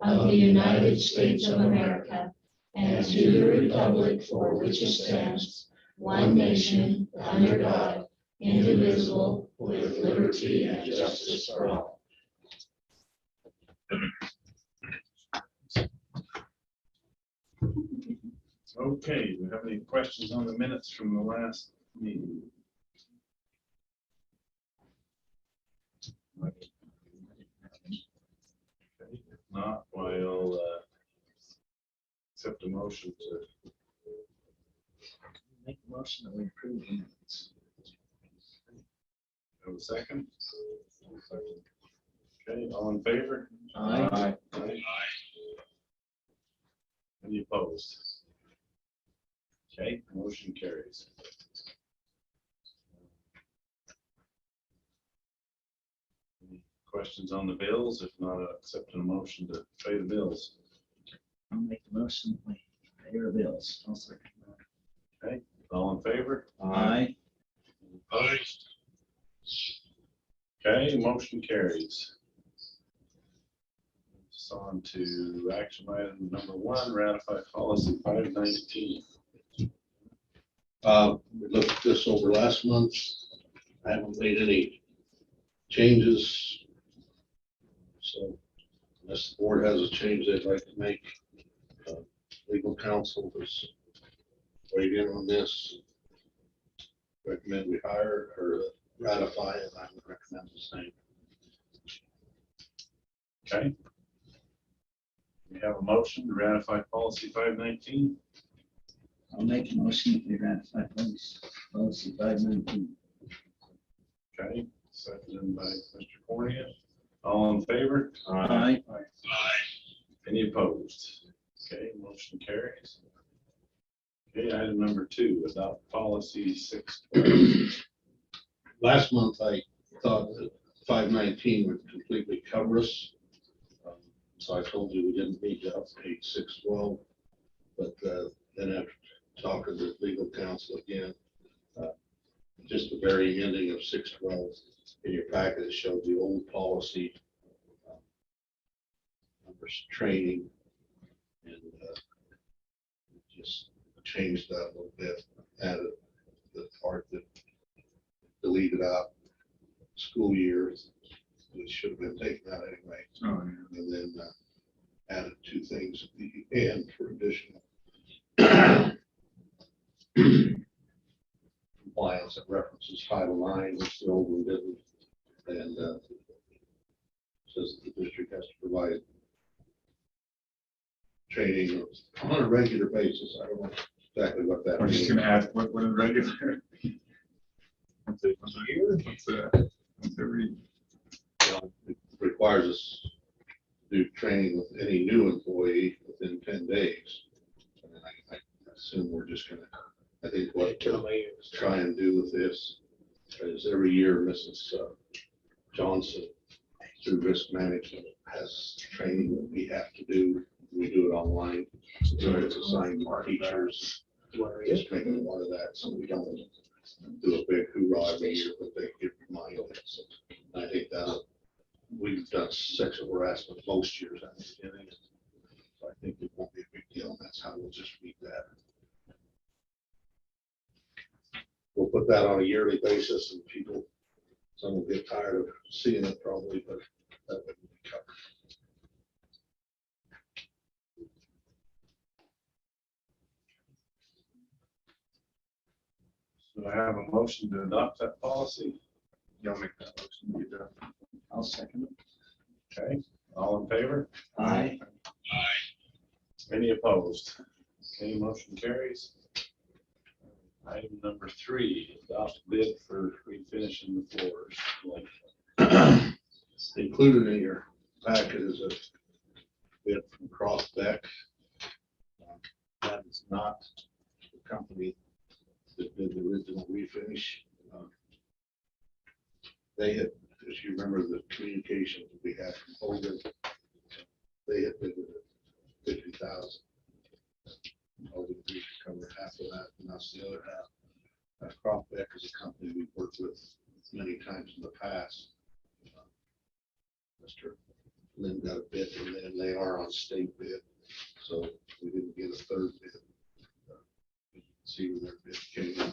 of the United States of America and to the republic for which it stands, one nation, under God, indivisible, with liberty and justice for all. Okay, do we have any questions on the minutes from the last meeting? Okay, if not, I'll accept a motion to Make a motion that we approve the minutes. have a second. Okay, all in favor? Aye. Aye. Any opposed? Okay, motion carries. Any questions on the bills? If not, I'll accept a motion to pay the bills. I'll make the motion that we pay our bills. I'll second that. Okay, all in favor? Aye. Opposed? Okay, motion carries. So on to action item number 1, ratify policy 519. We looked at this over last month. I haven't made any changes. So unless the board has a change they'd like to make, legal counsel has weighed in on this. Recommend we hire or ratify, and I would recommend the same. Okay. We have a motion to ratify policy 519. I'll make a motion that we ratify policy 519. Okay, seconded by Mr. Cornea. All in favor? Aye. Any opposed? Okay, motion carries. Okay, item number 2, adopt policy 612. Last month, I thought that 519 would completely cover us. So I told you we didn't need to update 612. But then after talking to legal counsel again, just the very ending of 612 in your packet, it showed the old policy, numbers training, and just changed that a little bit, added the part that deleted out school years, which should have been taken out anyway. Oh, yeah. And then added 2 things at the end for additional compliance that references Title IX, which the old one didn't, and says that the district has to provide training on a regular basis. I don't know exactly what that I'm just means. gonna ask, what is regular? Once a year? Once every? It requires us to do training with any new employee within 10 days. And I assume we're just gonna, I think what we're try and do with this is every year Mrs. Johnson through risk management has training that we have to do. We do it online. So it's assigned to our teachers. Just making one of that so we don't do a big hoorah every year, but they get reminded. So I think that we've done sexual harassment most years. So I think it won't be a big deal. And that's how we'll just read that. We'll put that on a yearly basis, and people, some will get tired of seeing it probably, but that wouldn't be covered. Do I have a motion to adopt that policy? Y'all make that motion. You do. I'll second it. Okay, all in favor? Aye. Any opposed? Okay, motion carries. Item number 3, adopt bid for refinishing the floors. Included in your packet is a bid from Cross Beck. That is not the company that did the original refinish. They had, as you remember, the communication that we had from Hogan, they had bid it at $50,000. Hogan agreed to cover half of that, and that's the other half. Cross Beck is a company we've worked with many times in the past. Mr. and then got a bid from them. They are on state bid, so we didn't get a third bid. You can see where their bid came in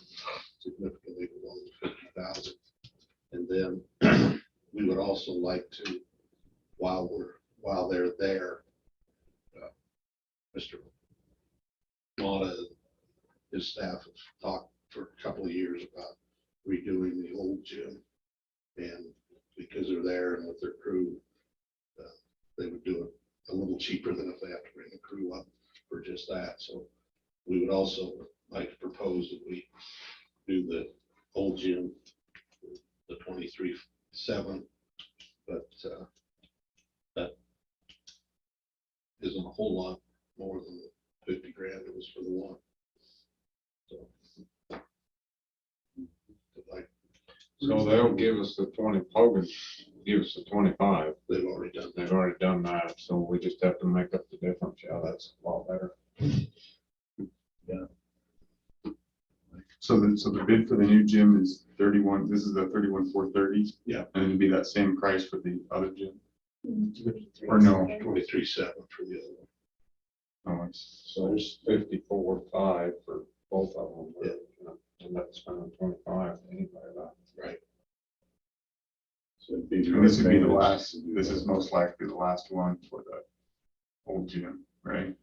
significantly below 50,000. And then we would also like to, while they're there, Mr. Mata, his staff have talked for a couple of years about redoing the old gym. And because they're there and with their crew, they would do it a little cheaper than if they have to bring a crew up for just that. So we would also like to propose that we do the old gym, the 23/7, but that isn't a whole lot more than the 50 grand it was for the one. So, like, So they'll give us the 20, Hogan give us the 25. they've already done that. They've already done that, so we just have to make up the difference. Yeah, that's a lot better. So the bid for the new gym is 31, this is the 31,430? Yeah. And it'd be that same price for the other gym? Or no? 23/7 for the other one. Oh, it's, So there's 54.5 for both of them. Yeah. And that's spending 25 anyway, that. Right. So it'd be and this would be the last, this is most likely the last one for the old gym, right?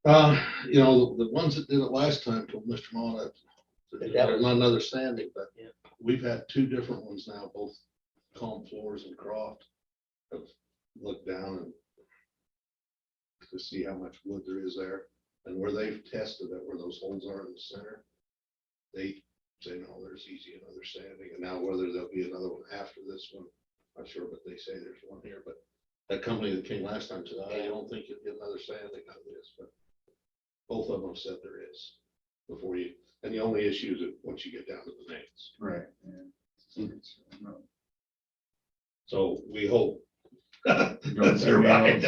You know, the ones that did it last time told Mr. Mona, there's not another standing, but Yeah. we've had two different ones now, both Calm Floors and Croft have looked down and to see how much wood there is there. And where they've tested it, where those holes are in the center, they say, no, there's easy and understanding. And now whether there'll be another one after this one, not sure, but they say there's one here. But that company that came last time said, I don't think you'll get another standing out of this, but both of them said there is before you, and the only issue is that once you get down to the nails. Right. Yeah. So we hope. Don't They're right.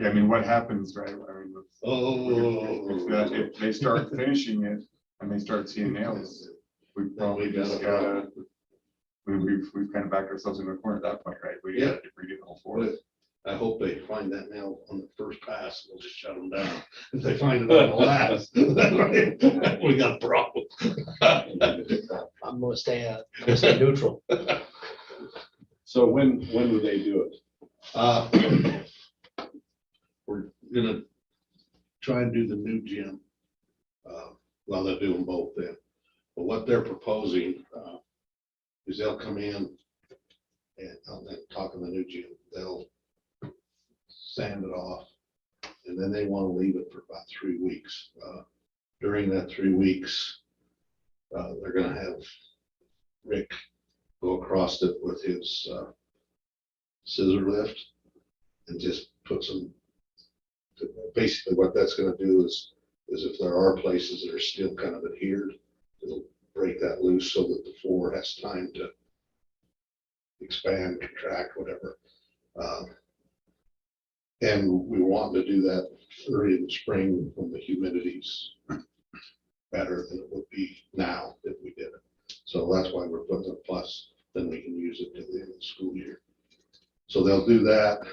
Yeah, I mean, what happens, right? I mean, if they start finishing it and they start seeing nails, we probably just gotta, we've kind of backed ourselves into a corner at that point, right? We gotta redo the whole floor. I hope they find that nail on the first pass, we'll just shut them down. If they find it on the last, then we got a problem. I'm gonna stay neutral. So when would they do it? We're gonna try and do the new gym. Well, they'll do them both then. But what they're proposing is they'll come in and on that talking the new gym, they'll sand it off, and then they want to leave it for about 3 weeks. During that 3 weeks, they're gonna have Rick go across it with his scissor lift and just put some, basically what that's gonna do is if there are places that are still kind of adhered, it'll break that loose so that the floor has time to expand, contract, whatever. And we want to do that early in the spring when the humidity's better than it would be now if we did it. So that's why we're putting it, plus then we can use it till the end of the school year. So they'll do that,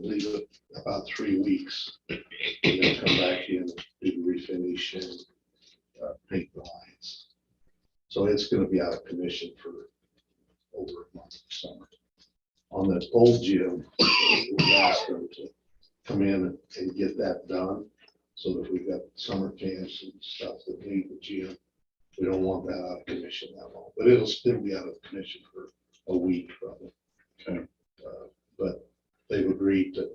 leave it about 3 weeks, and then come back in, do the refinish and paint the lines. So it's gonna be out of commission for over a month of summer. On that old gym, we asked them to come in and get that done. So that we've got summer camps and stuff that need the gym. We don't want that out of commission that long, but it'll still be out of commission for a week probably. Okay. But they've agreed that,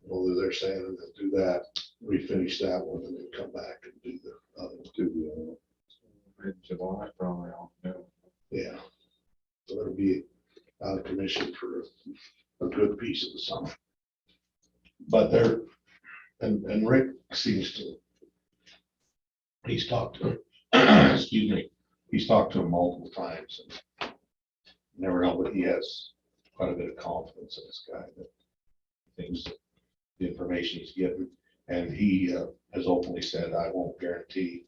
well, they're saying that they'll do that, refinish that one, and then come back and do the other one. Mid-July, probably. Yeah. So it'll be out of commission for a good piece of the summer. But they're, and Rick seems to, he's talked to, excuse me, he's talked to him multiple times and never know, but he has quite a bit of confidence in this guy that things, the information he's getting. And he has openly said, I won't guarantee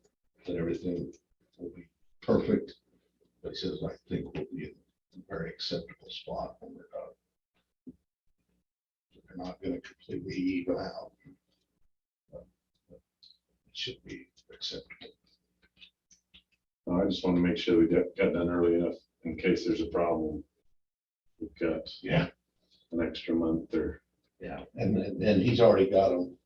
that everything will be perfect. But he says, I think we'll be in a very acceptable spot when we're done. are not gonna completely even out. It should be acceptable. I just want to make sure we got done early enough in case there's a problem. We've got Yeah. an extra month or, And he's already got them.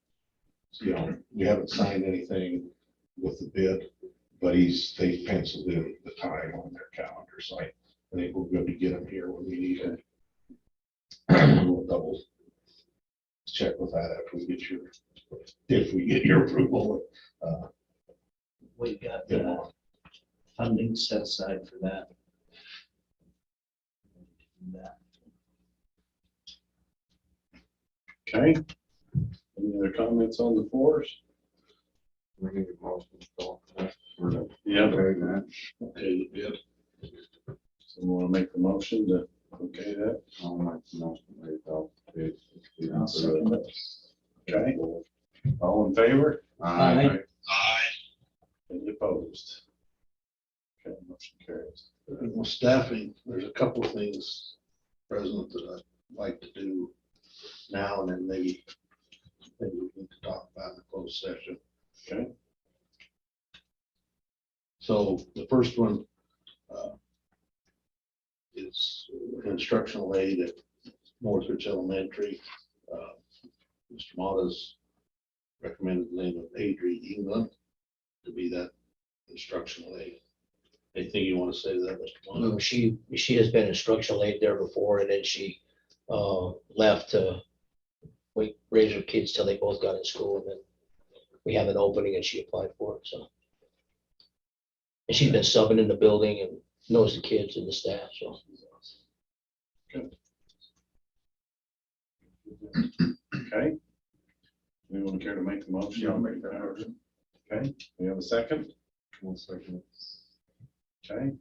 You know, we haven't signed anything with the bid, but they penciled in the time on their calendar, so I think we're going to get them here when we need it. We'll double check with that after we get if we get your approval. We've got Get 'em on. funding set aside for that. okay? Any other comments on the floors? We need a motion to talk about. We're not- Yeah. Okay, that. Okay, the bid. So we want to make the motion to, okay, that, I'll make the motion to adopt it. I'll second it. okay? All in favor? Aye. Any opposed? Okay, motion carries. Well, staffing, there's a couple of things, President, that I'd like to do now and then maybe we need to talk about in a closed session. Okay. So the first one is an instructional aid at Northridge Elementary. Mr. Mata's recommended the name of Adri England to be that instructional aid. Anything you want to say to that, Mr. Mata? She has been instructional aide there before, and then she left to raise her kids till they both got in school, and then we have an opening and she applied for it, so. And she's been subbing in the building and knows the kids and the staff, so. Okay. Anyone care to make the motion? Yeah, I'll make that motion. Okay, we have a second? One second. Okay,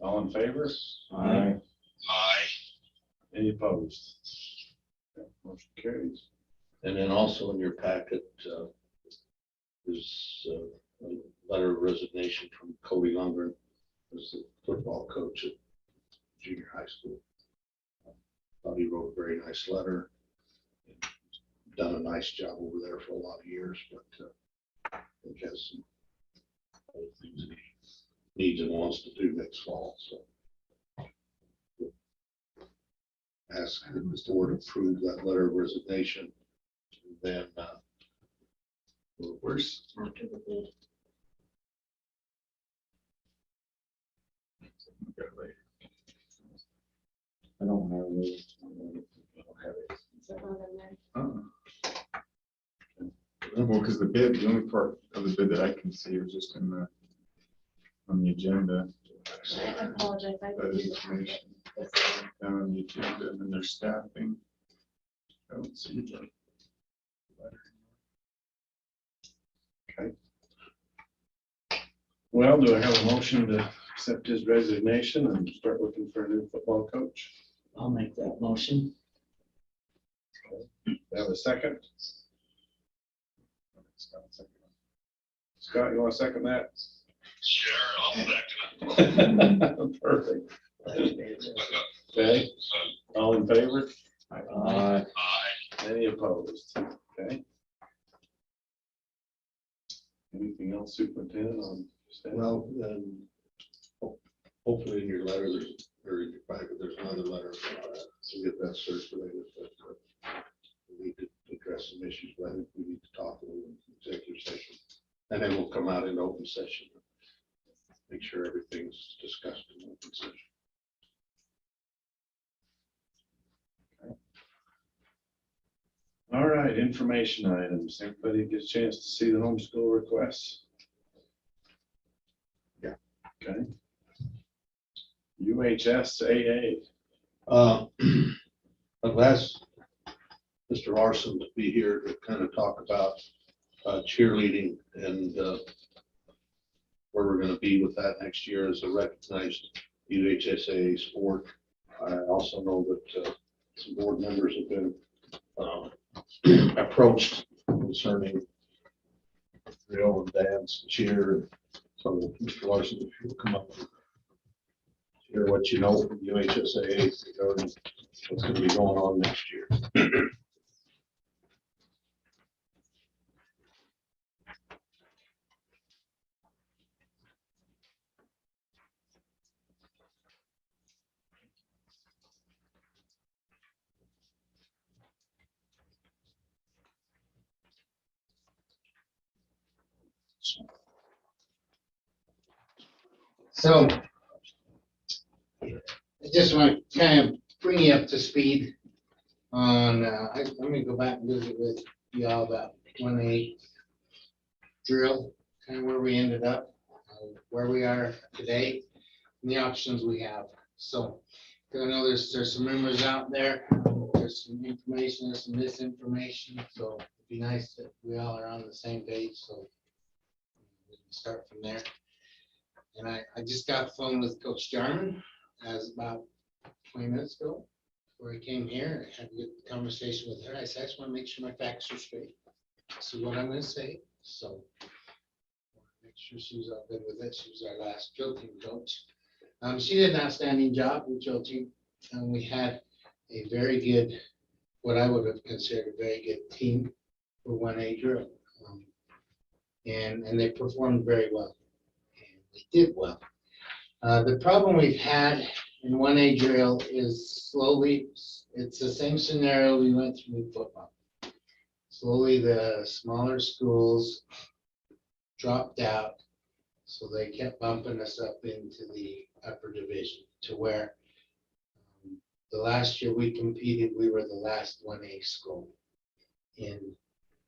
all in favor? Aye. Any opposed? Okay, motion carries. And then also in your packet is a letter of resignation from Cody Lundgren, who's the football coach at junior high school. Thought he wrote a very nice letter. Done a nice job over there for a lot of years, but I think has some other things that he needs and wants to do next fall, so. Ask that the board approve that letter of resignation. Then, Where's? I don't have this. I don't have it. Well, because the only part of the bid that I can see is just in on the agenda. I apologize. I That didn't is do that. information. Down on the agenda, and then there's staffing. I don't see that. Well, do I have a motion to accept his resignation and start looking for a new football coach? I'll make that motion. Have a second? Scott, you want to second that? Sure, I'll second it. Perfect. Okay, all in favor? Aye. Any opposed? Okay. Anything else, Superintendent, on staff? well, hopefully in your letter, or in your packet, there's another letter to get that circulated. But we need to address some issues, but I think we need to talk a little in executive session. And then we'll come out in open session. Make sure everything's discussed in open session. All right, information items. Everybody gets a chance to see the homeschool requests? Yeah. Okay. UHSAA. I've asked Mr. Larson to be here to kind of talk about cheerleading and where we're going to be with that next year as a recognized UHSAA sport. I also know that some board members have been approached concerning drill and dance and cheer. So Mr. Larson, if you'll come up and share what you know from UHSAA regarding what's going to be going on next year. So I just want to kind of bring you up to speed on, let me go back and visit with y'all about 1A drill, kind of where we ended up, where we are today, and the options we have. So, 'cause I know there's some rumors out there, there's some information, there's some misinformation, so it'd be nice that we all are on the same page, so we can start from there. And I just got the phone with Coach Jarman as about 20 minutes ago, where he came here and had a good conversation with her. I said, I just want to make sure my facts are straight. This is what I'm going to say. So make sure she was all good with it. She was our last drill team coach. She did an outstanding job with drill team, and we had a very good, what I would have considered a very good team for 1A drill. And they performed very well. And they did well. The problem we've had in 1A drill is slowly, it's the same scenario we went through with football. Slowly, the smaller schools dropped out, so they kept bumping us up into the upper division to where the last year we competed, we were the last 1A school in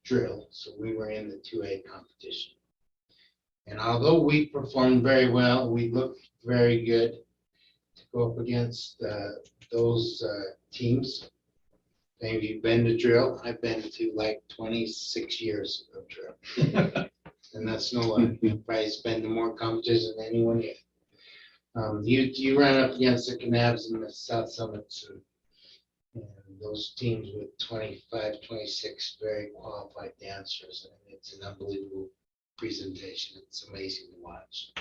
drill, so we were in the 2A competition. And although we performed very well, we looked very good to go up against those teams. Maybe you've been to drill. I've been to like 26 years of drill. And that's no lie. You've probably been to more competition than anyone yet. You run up against the Canabs and the South Summits and those teams with 25, 26 very qualified dancers. And it's an unbelievable presentation. It's amazing to watch.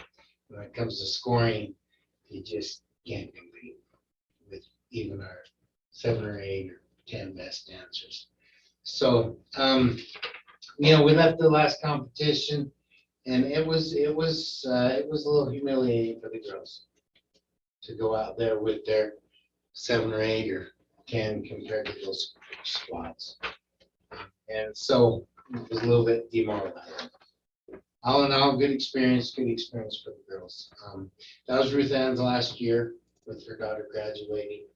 When it comes to scoring, you just can't compete with even our 7 or 8 or 10 best dancers. So, we left the last competition, and it was a little humiliating for the girls to go out there with their 7 or 8 or 10 compared to those squads. And so it was a little bit demoralizing. All in all, good experience for the girls. That was Ruth Ann's last year with her daughter graduating.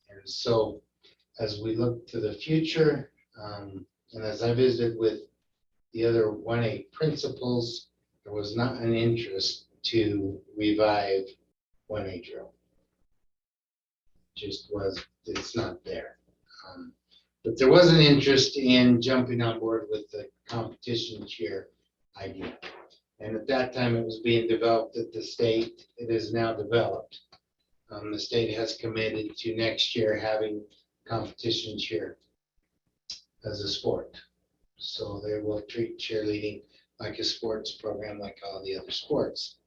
And so as we look to the future, and as I visited with the other 1A principals, there was not an interest to revive 1A drill. It's not there. But there was an interest in jumping on board with the competition cheer idea. And at that time, it was being developed at the state. It is now developed. The state has committed to next year having competition cheer as a sport. So they will treat cheerleading like a sports program like all the other sports.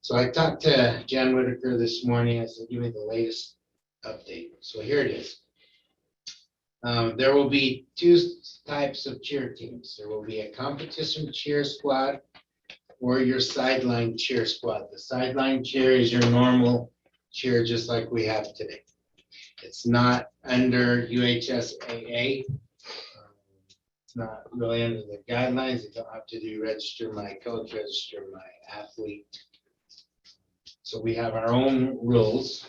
So I talked to Jan Whitaker this morning. I said, give me the latest update. So here it is. There will be 2 types of cheer teams. There will be a competition cheer squad or your sideline cheer squad. The sideline cheer is your normal cheer, just like we have today. It's not under UHSAA. It's not really under the guidelines. You don't have to register my coach, register my athlete. So we have our own rules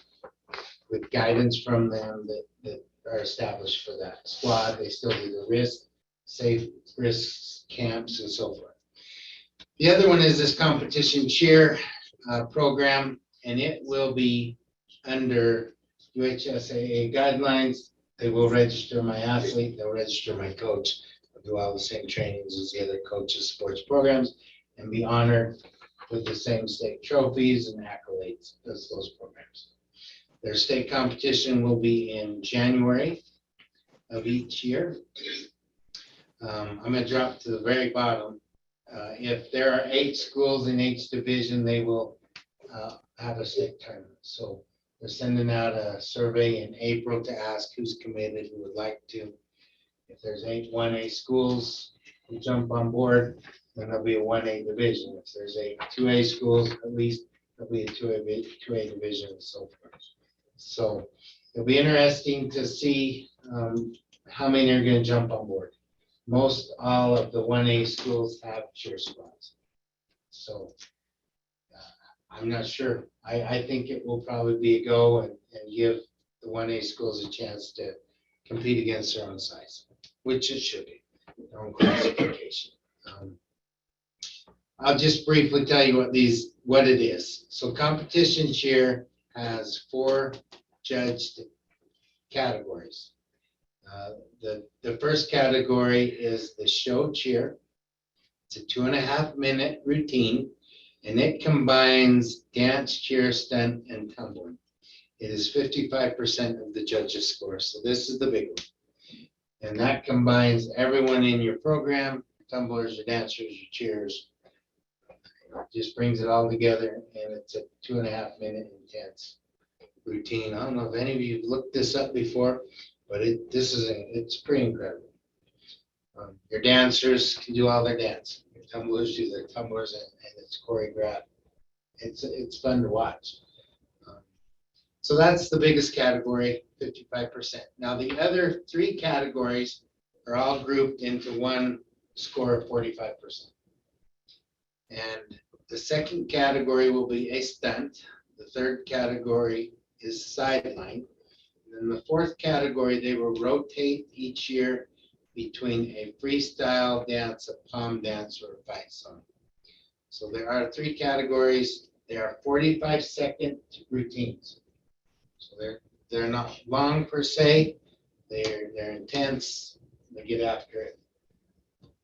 with guidance from them that are established for that squad. They still do the safe risks camps and so forth. The other one is this competition cheer program, and it will be under UHSAA guidelines. They will register my athlete, they'll register my coach, they'll do all the same trainings as the other coaches' sports programs, and be honored with the same state trophies and accolades as those programs. Their state competition will be in January of each year. I'm going to drop to the very bottom. If there are 8 schools in each division, they will have a state tournament. So they're sending out a survey in April to ask who's committed, who would like to. If there's 8 1A schools who jump on board, then there'll be a 1A division. If there's 8 2A schools, at least there'll be a 2A division and so forth. So it'll be interesting to see how many are going to jump on board. Most all of the 1A schools have cheer squads. So I'm not sure. I think it will probably be a go and give the 1A schools a chance to compete against their own size, which it should be, their own classification. I'll just briefly tell you what it is. So competition cheer has 4 judged categories. The first category is the show cheer. It's a 2.5 minute routine, and it combines dance, cheer, stunt, and tumbling. It is 55% of the judges' score, so this is the big one. And that combines everyone in your program, tumblers, your dancers, your cheers. Just brings it all together, and it's a 2.5 minute intense routine. I don't know if any of you have looked this up before, but it's pretty incredible. Your dancers can do all their dance. Your tumblers do their tumblers, and it's choreographed. It's fun to watch. So that's the biggest category, 55%. Now the other 3 categories are all grouped into one score of 45%. And the second category will be a stunt. The third category is sideline. And then the fourth category, they will rotate each year between a freestyle dance, a palm dance, or a fight song. So there are 3 categories. There are 45-second routines. So they're not long per se. They're intense. They get after it.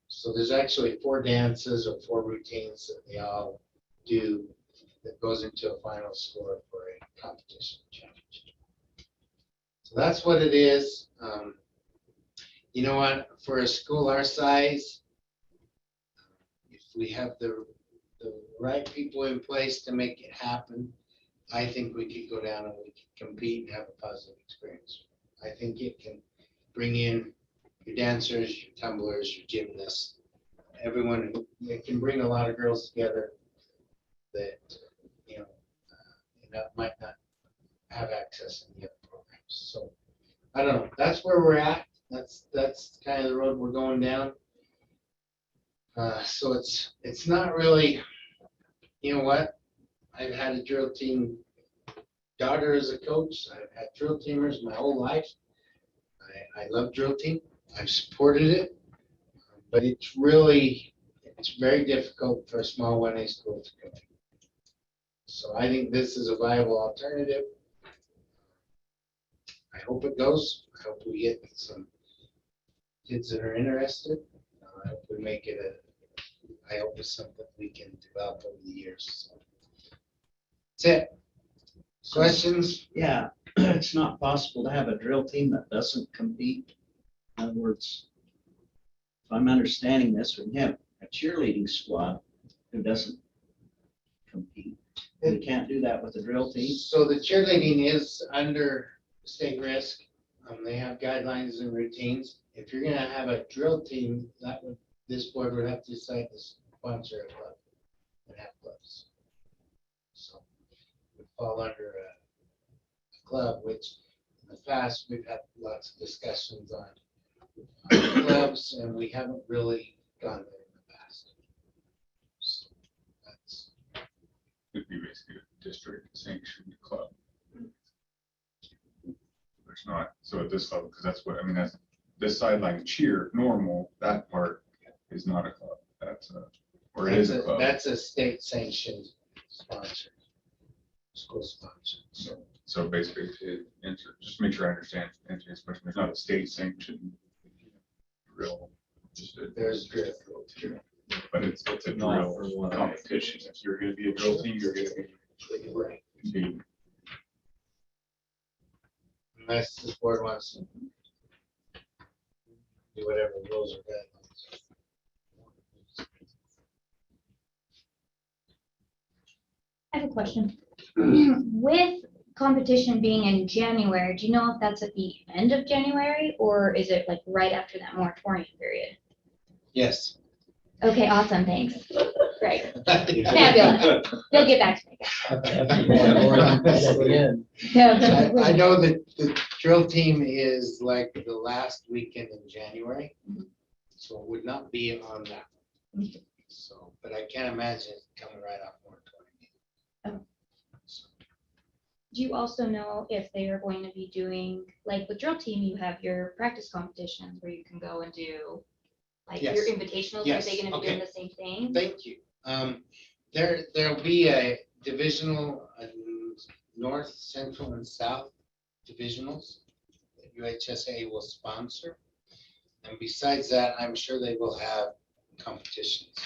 So there's actually 4 dances or 4 routines that they all do that goes into a final score for a competition championship. So that's what it is. You know what? For a school our size, if we have the right people in place to make it happen, I think we could go down and we could compete and have a positive experience. I think it can bring in your dancers, your tumblers, your gymnasts, everyone. It can bring a lot of girls together that might not have access in the other programs. So I don't know. That's where we're at. That's kind of the road we're going down. So it's not really. You know what? I've had a drill team daughter as a coach. I've had drill teamers my whole life. I love drill team. I've supported it, but it's very difficult for a small 1A school to compete. So I think this is a viable alternative. I hope it goes. I hope we get some kids that are interested. I hope we make it I hope it's something we can develop over the years. So that's it. Questions? Yeah, it's not possible to have a drill team that doesn't compete. In other words, if I'm understanding this, we have a cheerleading squad who doesn't compete. We can't do that with a drill team. So the cheerleading is under state risk. They have guidelines and routines. If you're gonna have a drill team, this board would have to decide to sponsor a club and have clubs. So it would fall under a club, which in the past, we've had lots of discussions on clubs, and we haven't really gone there in the past. So that's. It'd be basically a district sanctioned club. There's not, so at this level, because that's what, I mean, that's this sideline cheer, normal, that part is not a club. That's or it is a club. That's a state sanctioned sponsor, school sponsor. So basically, to answer, just make sure I understand, answer this question, there's not a state sanctioned drill. There's drill. But it's a drill competition. If you're gonna be a drill team, you're gonna be Right. competing. Unless this board wants to do whatever rules are guidelines. I have a question. With competition being in January, do you know if that's at the end of January or is it like right after that moratorium period? Yes. Okay, awesome, thanks. Great. Fabulous. They'll get back to me. At the end. Yeah. I know that the drill team is like the last weekend in January, so it would not be on that. So, but I can't imagine it coming right off moratorium. Do you also know if they are going to be doing, like with drill team, you have your practice competitions where you can go and do like your Yes. invitationals, are Yes, they gonna be doing okay. the same thing? Thank you. There'll be a divisional, north, central, and south divisionals that UHSA will sponsor. And besides that, I'm sure they will have competitions.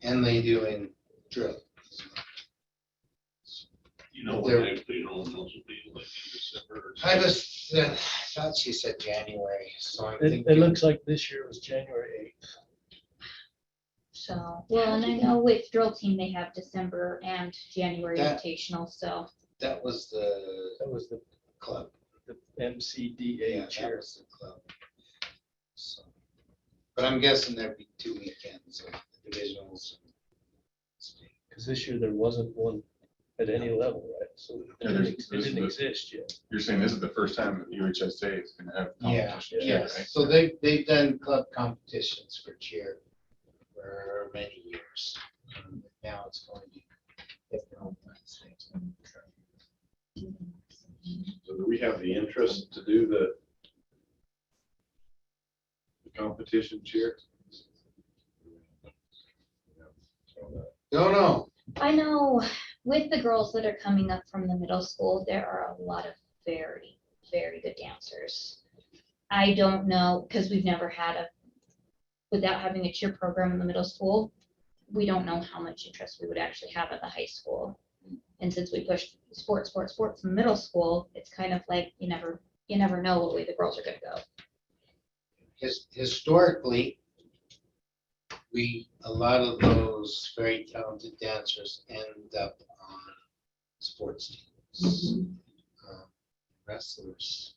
And they do in drill. You know, There- when they, you know, when those will be like in December. or I something. was, thought she said January, so I'm It thinking. looks like this year was January 8th. So, well, and I know with drill team, they have December and January That- invitational, so. That was the That was the club. MCDA That chair. was the club. So, but I'm guessing there'd be 2 weekends of the divisionals. Because this year there wasn't one at any level, right? So it didn't exist yet. You're saying this is the first time that UHSA is gonna have Yeah, competition cheer, yes. right? So they've done club competitions for cheer for many years. Now it's going to be. So do we have the interest to do the competition cheer? No. I know with the girls that are coming up from the middle school, there are a lot of very, very good dancers. I don't know, because we've never had without having a cheer program in the middle school, we don't know how much interest we would actually have at the high school. And since we pushed sports in middle school, it's kind of like you never know what way the girls are gonna go. Historically, a lot of those very talented dancers end up on sports teams, wrestlers.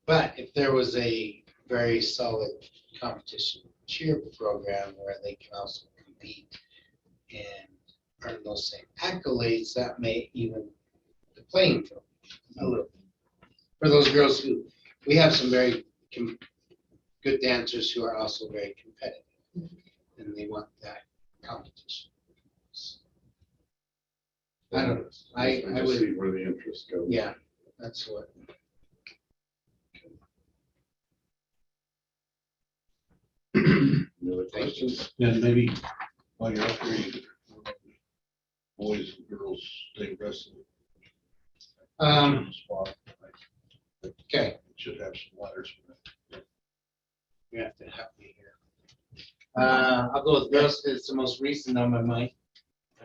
But if there was a very solid competition cheer program where they can also compete and earn those same accolades, that may even the playing field a little. For those girls who, we have some very good dancers who are also very competitive, and they want that competition. I don't know. I Just would, see where the interest goes. yeah, that's what. Any other questions? Then maybe while you're up there, you could, boys and girls, they wrestle. Spot. Okay, Should have some letters for that. you have to help me here. I'll go with girls because it's the most recent on my mind.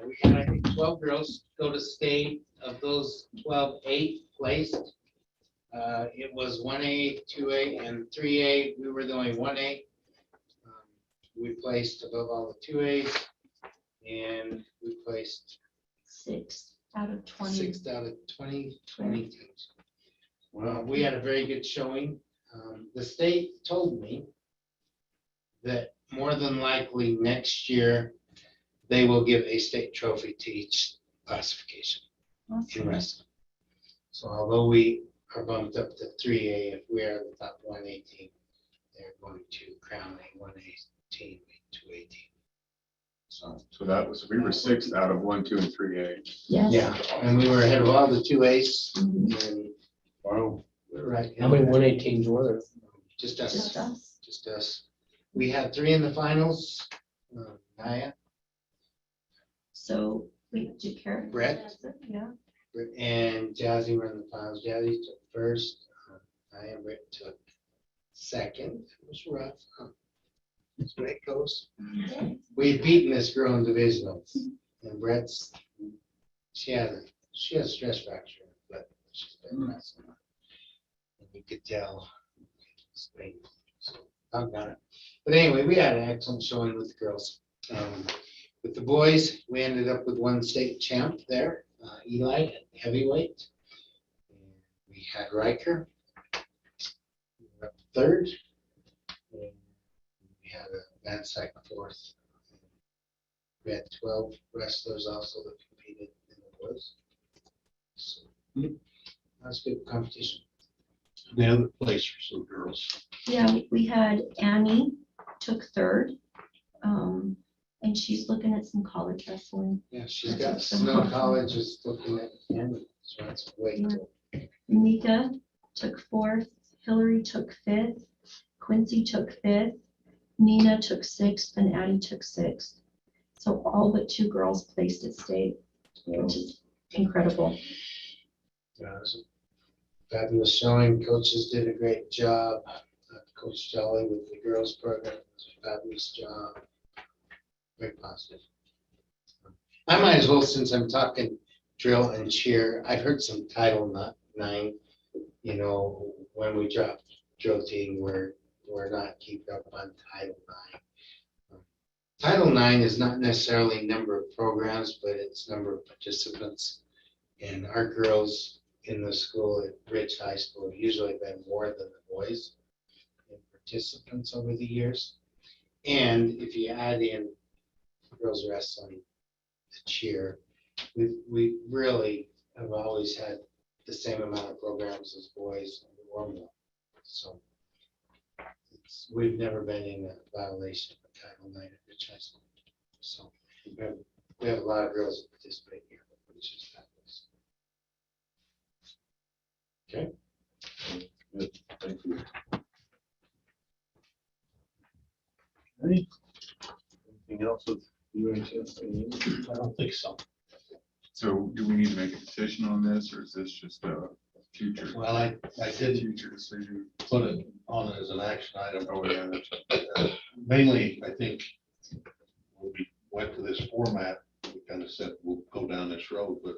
We had, I think, 12 girls go to state. Of those 12, 8 placed. It was 1A, 2A, and 3A. We were the only 1A. We placed above all the 2As, and we placed 6 out of 20. 6 out of 20 teams. We had a very good showing. The state told me that more than likely next year, they will give a state trophy to each classification in wrestling. So although we are bumped up to 3A, if we are the top 1A team, they're going to crown a 1A team, a 2A team. So, that was, we were 6th out of 1, 2, and 3A. Yes. yeah, and we were ahead of all the 2As. And Wow. we're right. How many 1A teams were there? Just us. Just us. Just us. We had 3 in the finals. Naya, So wait, did Karen? Brett. Yeah. Britt, and Jazzy were in the finals. Jazzy took first. Naya, Britt took second. It was rough. That's the way it goes. We had beaten this girl in divisionals, and Brett's, she has a stress fracture, but she's been wrestling. And you could tell. It's painful. So I'm gonna. But anyway, we had an excellent showing with the girls. With the boys, we ended up with 1 state champ there, Eli at heavyweight. And we had Riker, we were up 3rd. And we had a Van Syke 4th. We had 12 wrestlers also that competed in the boys. So that's good competition. The other placers of girls. Yeah, we had Annie took 3rd. and she's looking at some college wrestling. Yeah, she's got Snow College is looking at, so that's way cool. Mika took 4th, Hillary took 5th, Quincy took 5th, Nina took 6th, and Addie took 6th. So all but 2 girls placed at state, which is incredible. Yeah, it was a fabulous showing. Coaches did a great job. Coach Jolly with the girls program was a fabulous job. Very positive. I might as well, since I'm talking drill and cheer, I've heard some Title IX, you know, when we drop drill team, we're not keeping up on Title IX. Title IX is not necessarily number of programs, but it's number of participants. And our girls in the school at Ridge High School have usually been more than the boys in participants over the years. And if you add in girls wrestling, the cheer, we really have always had the same amount of programs as boys or more. So we've never been in a violation of Title IX at Ridge High School. So we have a lot of girls that participate here, which is fabulous. Okay. Good, thank you. Anything else with UHS? I don't think so. So do we need to make a decision on this, or is this just a future? Well, I did Future decision. put it on as an action item. Oh, yeah, that's, Mainly, I think, when we went to this format, we kind of said we'll go down this road, but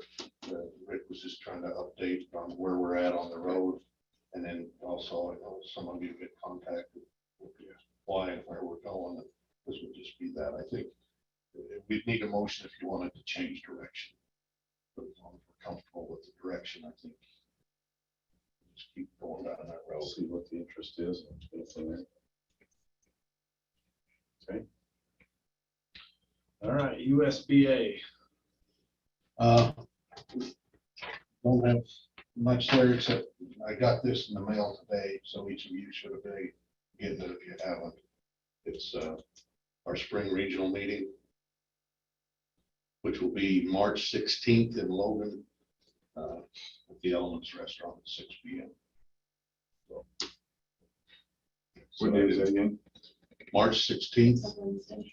Rick was just trying to update on where we're at on the road. And then also, I know some of you get contacted with why and where we're going. This would just be that. I think we'd need a motion if you wanted to change direction. But as long as we're comfortable with the direction, I think just keep going down that road. See what the interest is. And go from there. Okay. All right, USBA. Don't have much there, except I got this in the mail today, so each of you should have been getting it if you haven't. It's our spring regional meeting, which will be March 16th in Logan at the Elements Restaurant at 6 p.m. what day is that again? March 16th Wednesday.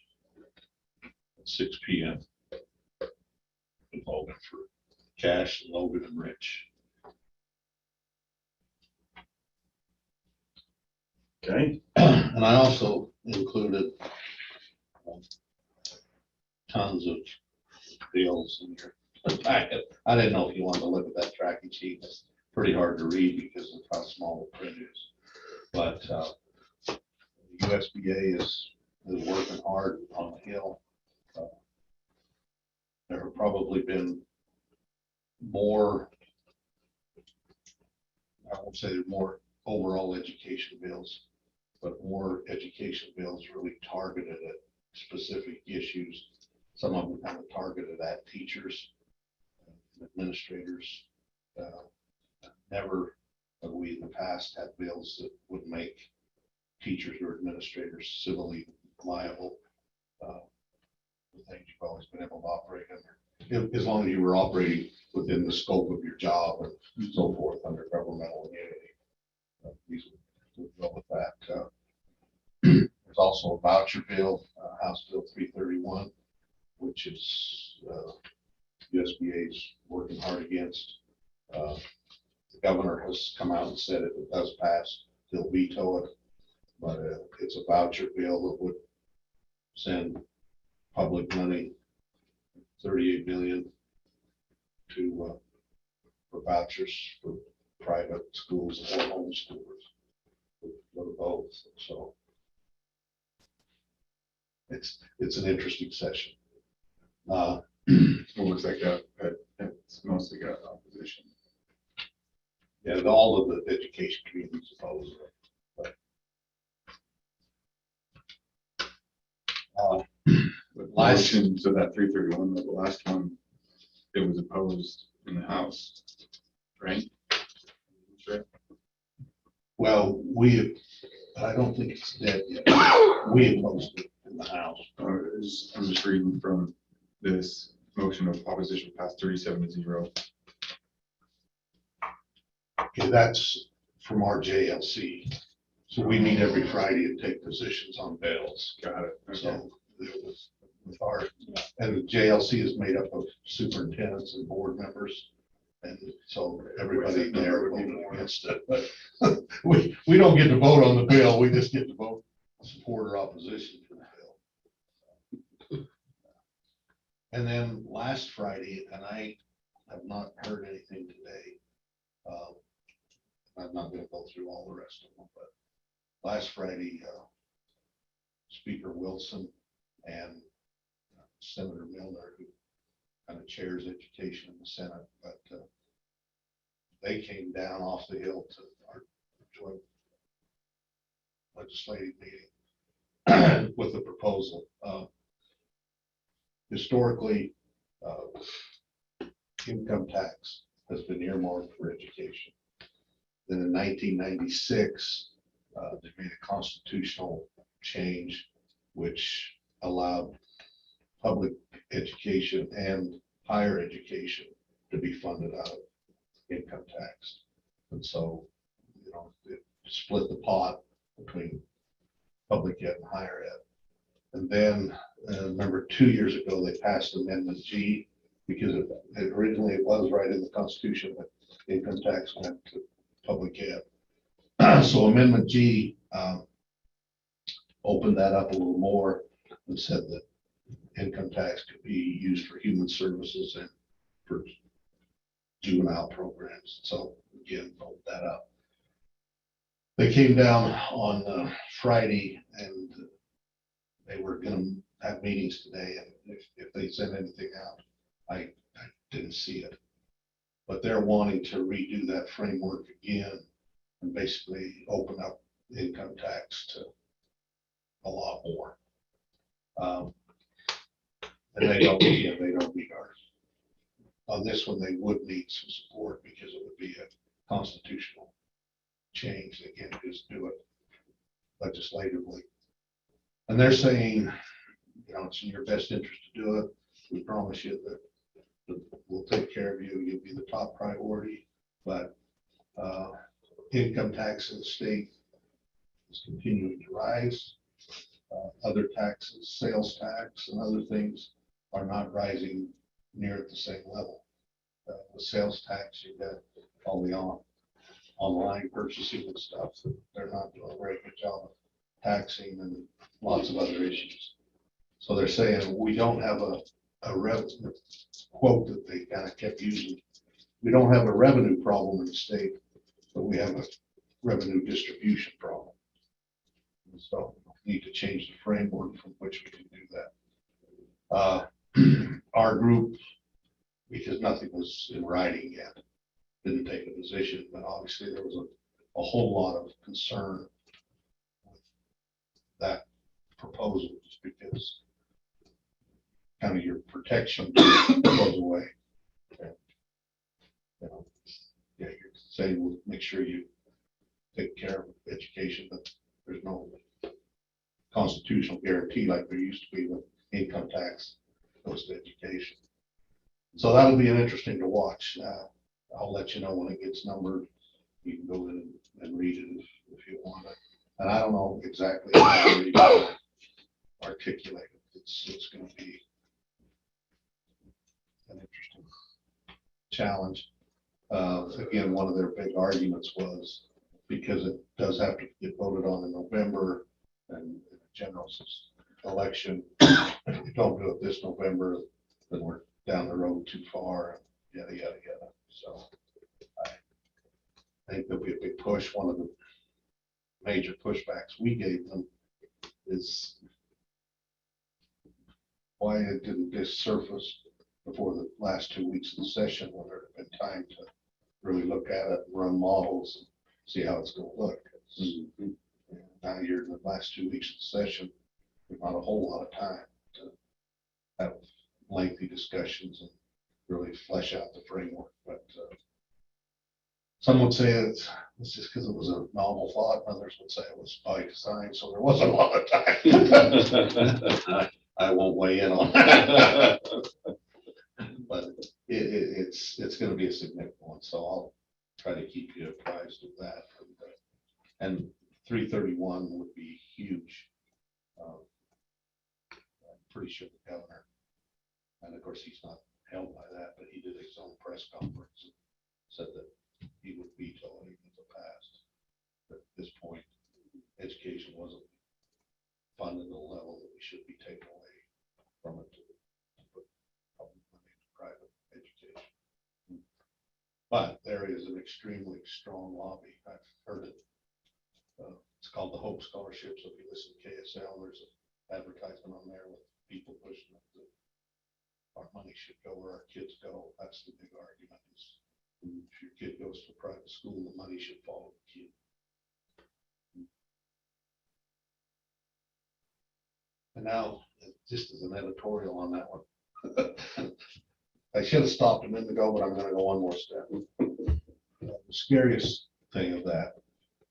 at 6 p.m. in Logan for Cash, Logan, and Rich. Okay. And I also included tons of deals in your packet. I didn't know if you wanted to look at that tracking sheet. It's pretty hard to read because of how small the print is. But the USBA is working hard on the Hill. There have probably been more, I won't say there's more overall education bills, but more education bills really targeted at specific issues. Some of them kind of targeted at teachers, administrators. Never have we in the past had bills that would make teachers or administrators civilly liable. The things you've always been able to operate under, as long as you were operating within the scope of your job and so forth under governmental immunity. These would go with that. There's also a voucher bill, House Bill 331, which is USBA's working hard against. The governor has come out and said if it does pass, he'll veto it. But it's a voucher bill that would send public money, 38 million to for vouchers for private schools or homeschoolers. For both, so it's an interesting session. Well, looks like it's mostly got opposition. Yeah, all of the education communities oppose it. But Last- motion to that 331, the last one, it was opposed in the House, right? Sure. Well, I don't think it's dead yet. We opposed it in in the House. I'm just reading from this motion of opposition passed 37-0. Okay, that's from our JLC. So we meet every Friday and take positions on bills. Got it. Okay. So it was with our, and the JLC is made up of superintendents and board members. And so everybody there voted against it, but we don't get to vote on the bill. We just get to vote support or opposition for the bill. And then last Friday, and I have not heard anything today. I'm not gonna go through all the rest of them, but last Friday, Speaker Wilson and Senator Milner, who kind of chairs education in the Senate, but they came down off the hill to our joint legislative meeting with a proposal. Historically, income tax has been earmarked for education. Then in 1996, they made a constitutional change which allowed public education and higher education to be funded out of income tax. And so, you know, it split the pot between public ed and higher ed. And then, remember 2 years ago, they passed Amendment G because it originally it was right in the Constitution that income tax went to public ed. So Amendment G opened that up a little more and said that income tax could be used for human services and for juvenile programs. So again, vote that up. They came down on Friday and they were going to have meetings today. And if they send anything out, I didn't see it. But they're wanting to redo that framework again and basically open up income tax to a lot more. And they don't need ours. On this one, they would need some support because it would be a constitutional change. They can't just do it legislatively. And they're saying, you know, it's in your best interest to do it. We promise you that we'll take care of you. You'll be the top priority. But income tax in the state is continuing to rise. Other taxes, sales tax and other things are not rising near at the same level. The sales tax, you got all the online purchasing and stuff, they're not doing a very good job of taxing and lots of other issues. So they're saying we don't have a revenue quote that they kind of kept using. We don't have a revenue problem in the state, but we have a revenue distribution problem. And so we need to change the framework from which we can do that. Our group, because nothing was in writing yet, didn't take a position, but obviously there was a whole lot of concern with that proposal, just because kind of your protection goes away. And, you know, yeah, you're saying we'll make sure you take care of education, but there's no constitutional guarantee like there used to be with income tax goes to education. So that'll be an interesting to watch. I'll let you know when it gets numbered. You can go in and read it if you want it. And I don't know exactly how to articulate it. It's going to be an interesting challenge. Again, one of their big arguments was because it does have to get voted on in November and the general election. If we don't do it this November, then we're down the road too far, yada, yada, yada. So I think there'll be a big push. One of the major pushbacks we gave them is why it didn't just surface before the last 2 weeks of the session when there had been time to really look at it, run models, and see how it's going to look. Now you're in the last 2 weeks of the session, there's not a whole lot of time to have lengthy discussions and really flesh out the framework. But Some would say it's just because it was a novel thought, others would say it was by design, so there wasn't a lot of time. I won't weigh in on that. But it's gonna be a significant one, so I'll try to keep you apprised of that. And 331 would be huge. I'm pretty sure the governor, and of course, he's not held by that, but he did his own press conference and said that he would veto it if it passed. But at this point, education wasn't funded at a level that we should be taking away from it to put public money into private education. But there is an extremely strong lobby. I've heard it. It's called the Hope Scholarship. So if you listen to KSL, there's an advertisement on there with people pushing it that our money should go where our kids go. That's the big argument is if your kid goes to a private school, the money should follow the kid. And now, just as an editorial on that one, I should have stopped a minute ago, but I'm going to go one more step. The scariest thing of that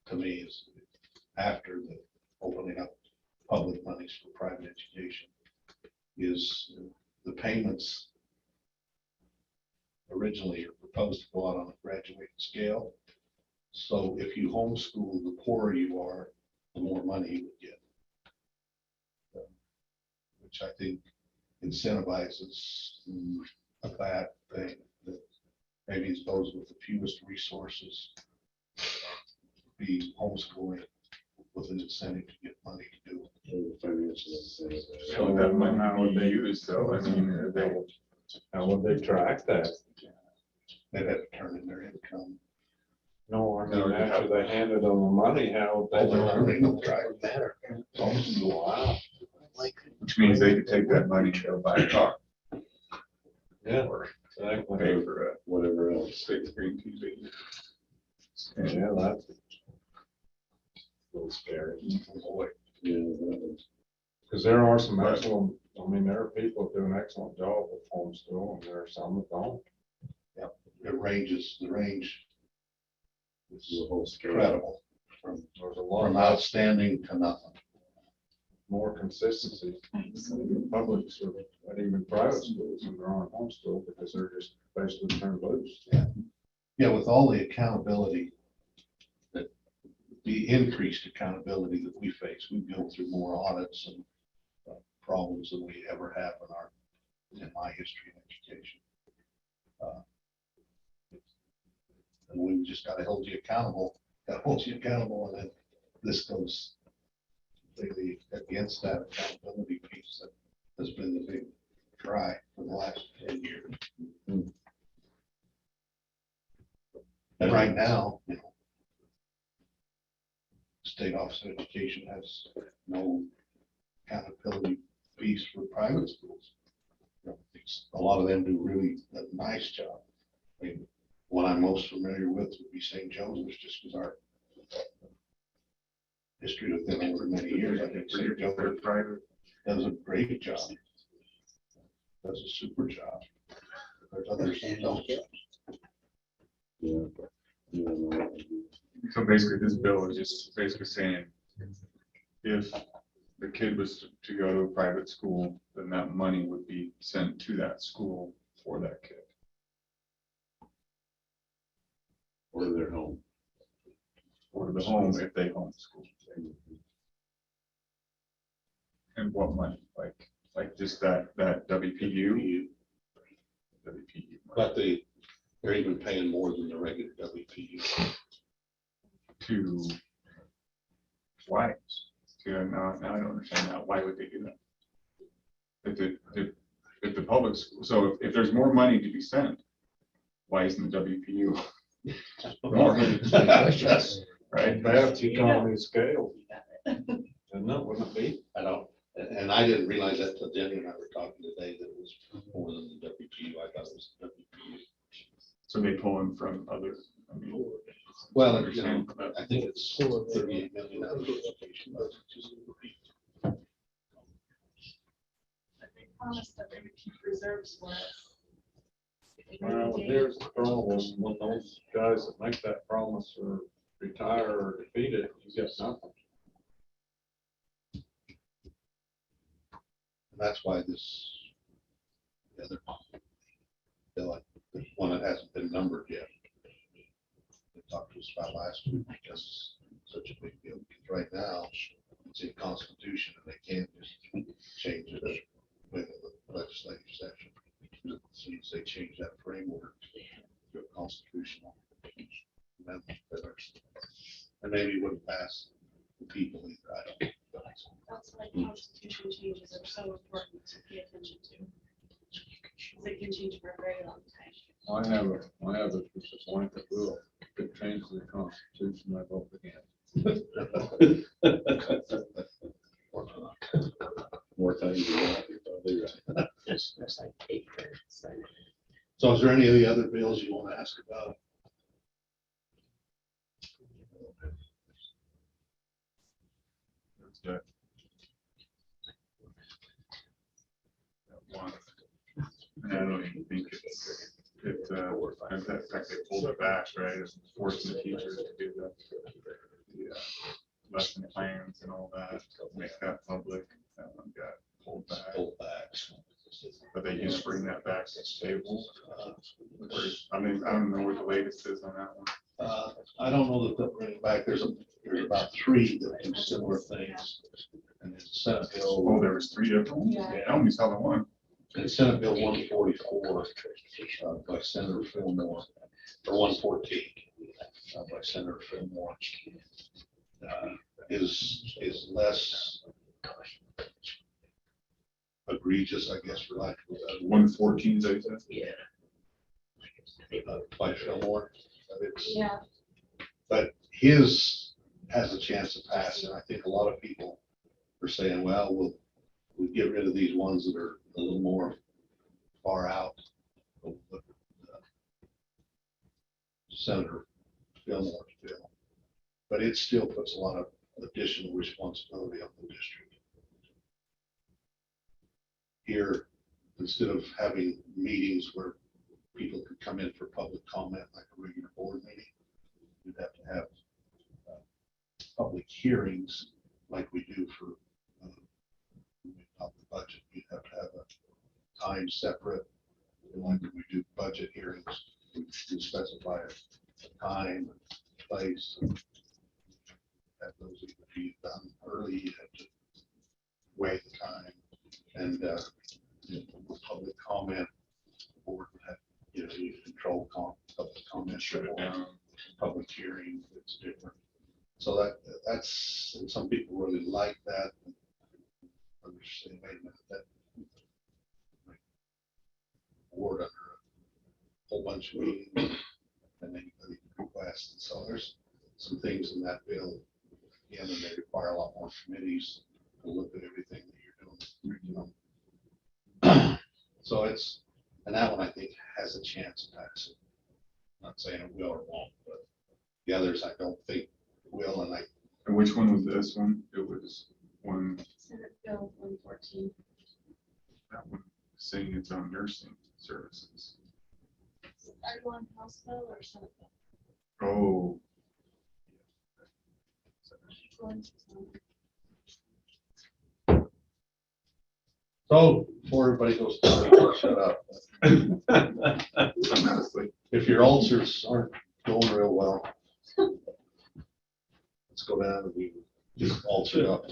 to me is after the opening up public monies for private education is the payments originally are proposed to go out on a graduated scale. So if you homeschool, the poorer you are, the more money you would get. Which I think incentivizes a bad thing that maybe it's those with the fewest resources be homeschooling with an incentive to get money to do it. So that might not what they use though. I mean, How would they track that? They'd have to turn in their income. No, I No, mean, they after have- they handed them the money, how would they? Matter. Wow, which means they could take that money to go buy a car yeah, or exactly. pay for a Whatever else. big screen TV. Yeah, that's a little scary. Boy, Because there are some Right. excellent, I mean, there are people that do an excellent job with homeschool, and there are some that don't. the range is This is a whole scale. incredible, There's a lot from of outstanding to nothing. more consistency. in Public school, and even private schools, and they're on homeschool, because they're just basically turned loose. Yeah, with all the accountability, the increased accountability that we face, we go through more audits and problems than we ever have in my history in education. And we just gotta hold you accountable, and then this goes completely against that accountability piece that has been the big cry for the last 10 years. And right now, State Office of Education has no accountability piece for private schools. A lot of them do really a nice job. I mean, what I'm most familiar with would be St. Joseph's, just because our history with them over many years. I think St. Joseph's Private. does a great job. Does a super job. There's others that don't. So basically, this bill is just basically saying, if the kid was to go to a private school, then that money would be sent to that school for that kid. Or their home. Or to the home if they homeschool. And what money? Like just that WPU? WPU. money. But they're even paying more than the regular WPU. To why? Now I don't understand that. Why would they do that? If the public school, so if there's more money to be sent, why isn't the WPU more? Right? That's economy of scale. Isn't it, wouldn't it be? I don't, and I didn't realize that till Jenny and I were talking today, that it was more than the WPU. I thought it was WPU. So they pull in from other, I mean. Well, understand that. I think it's 38 million out of the education budget. I think promised that they would keep reserves for us. Well, here's the problem, when those guys that make that promise or retire or defeat it, you get nothing. That's why the other bill, the one that hasn't been numbered yet. They talked to us about last week because it's such a big deal. Because right now, it's in Constitution and they can't just change it with the legislative session. As soon as they change that framework to a constitutional amendment, and maybe it wouldn't pass the people either. I don't know. That's why constitution changes are so important to pay attention to. Because it can change for a very long time. I have a just a blanket rule. If it changes the Constitution, I vote against. More times than that, you're probably right. That's like 8 minutes. So is there any of the other bills you want to ask about? That's good. That one. And I don't even think in fact, they pulled it back, right? It's forcing the teachers to do the lesson plans and all that, make that public. That one got pulled back. Pull back. But they just bring that back to the table. I mean, I don't know what the latest is on that one. I don't know that they'll bring it back. There's about 3 that do similar things. And it's Senate Oh, Bill, there was 3 different ones? I only saw the one. and Senate Bill 144 by Senator Fillmore, or 114 by Senator Fillmore, is less egregious, I guess, for lack of a better word, 114, is that what you said? Yeah. by Fillmore. But it's, Yeah. but his has a chance to pass, and I think a lot of people are saying, well, we'll get rid of these ones that are a little more far out. We'll look at, Senator Fillmore's bill, but it still puts a lot of additional responsibility on the district. Here, instead of having meetings where people could come in for public comment like a regular board meeting, you'd have to have public hearings like we do for the budget. You'd have to have a time separate, like when we do budget hearings, we do specify a time, place. Have those either be done early, you have to weigh the time, and public comment, board would have, you control public comment, Shut it down. public hearing, it's different. So that's, and some people really like that. Understand, wait a minute, that board under a whole bunch of meetings, and anybody can request. And so there's some things in that bill, again, and they require a lot more committees to look at everything that you're doing. So it's, and that one I think has a chance to pass it. Not saying it will or won't, but the others I don't think will, and And which one was this one? It was one, Senate Bill 114. that one saying it's on nursing services. Are you on House Bill or Senate Bill? Oh. Which one's on? so before everybody goes, shut up. Honestly, If your ulcers aren't going real well, let's go down and we just ulcer up.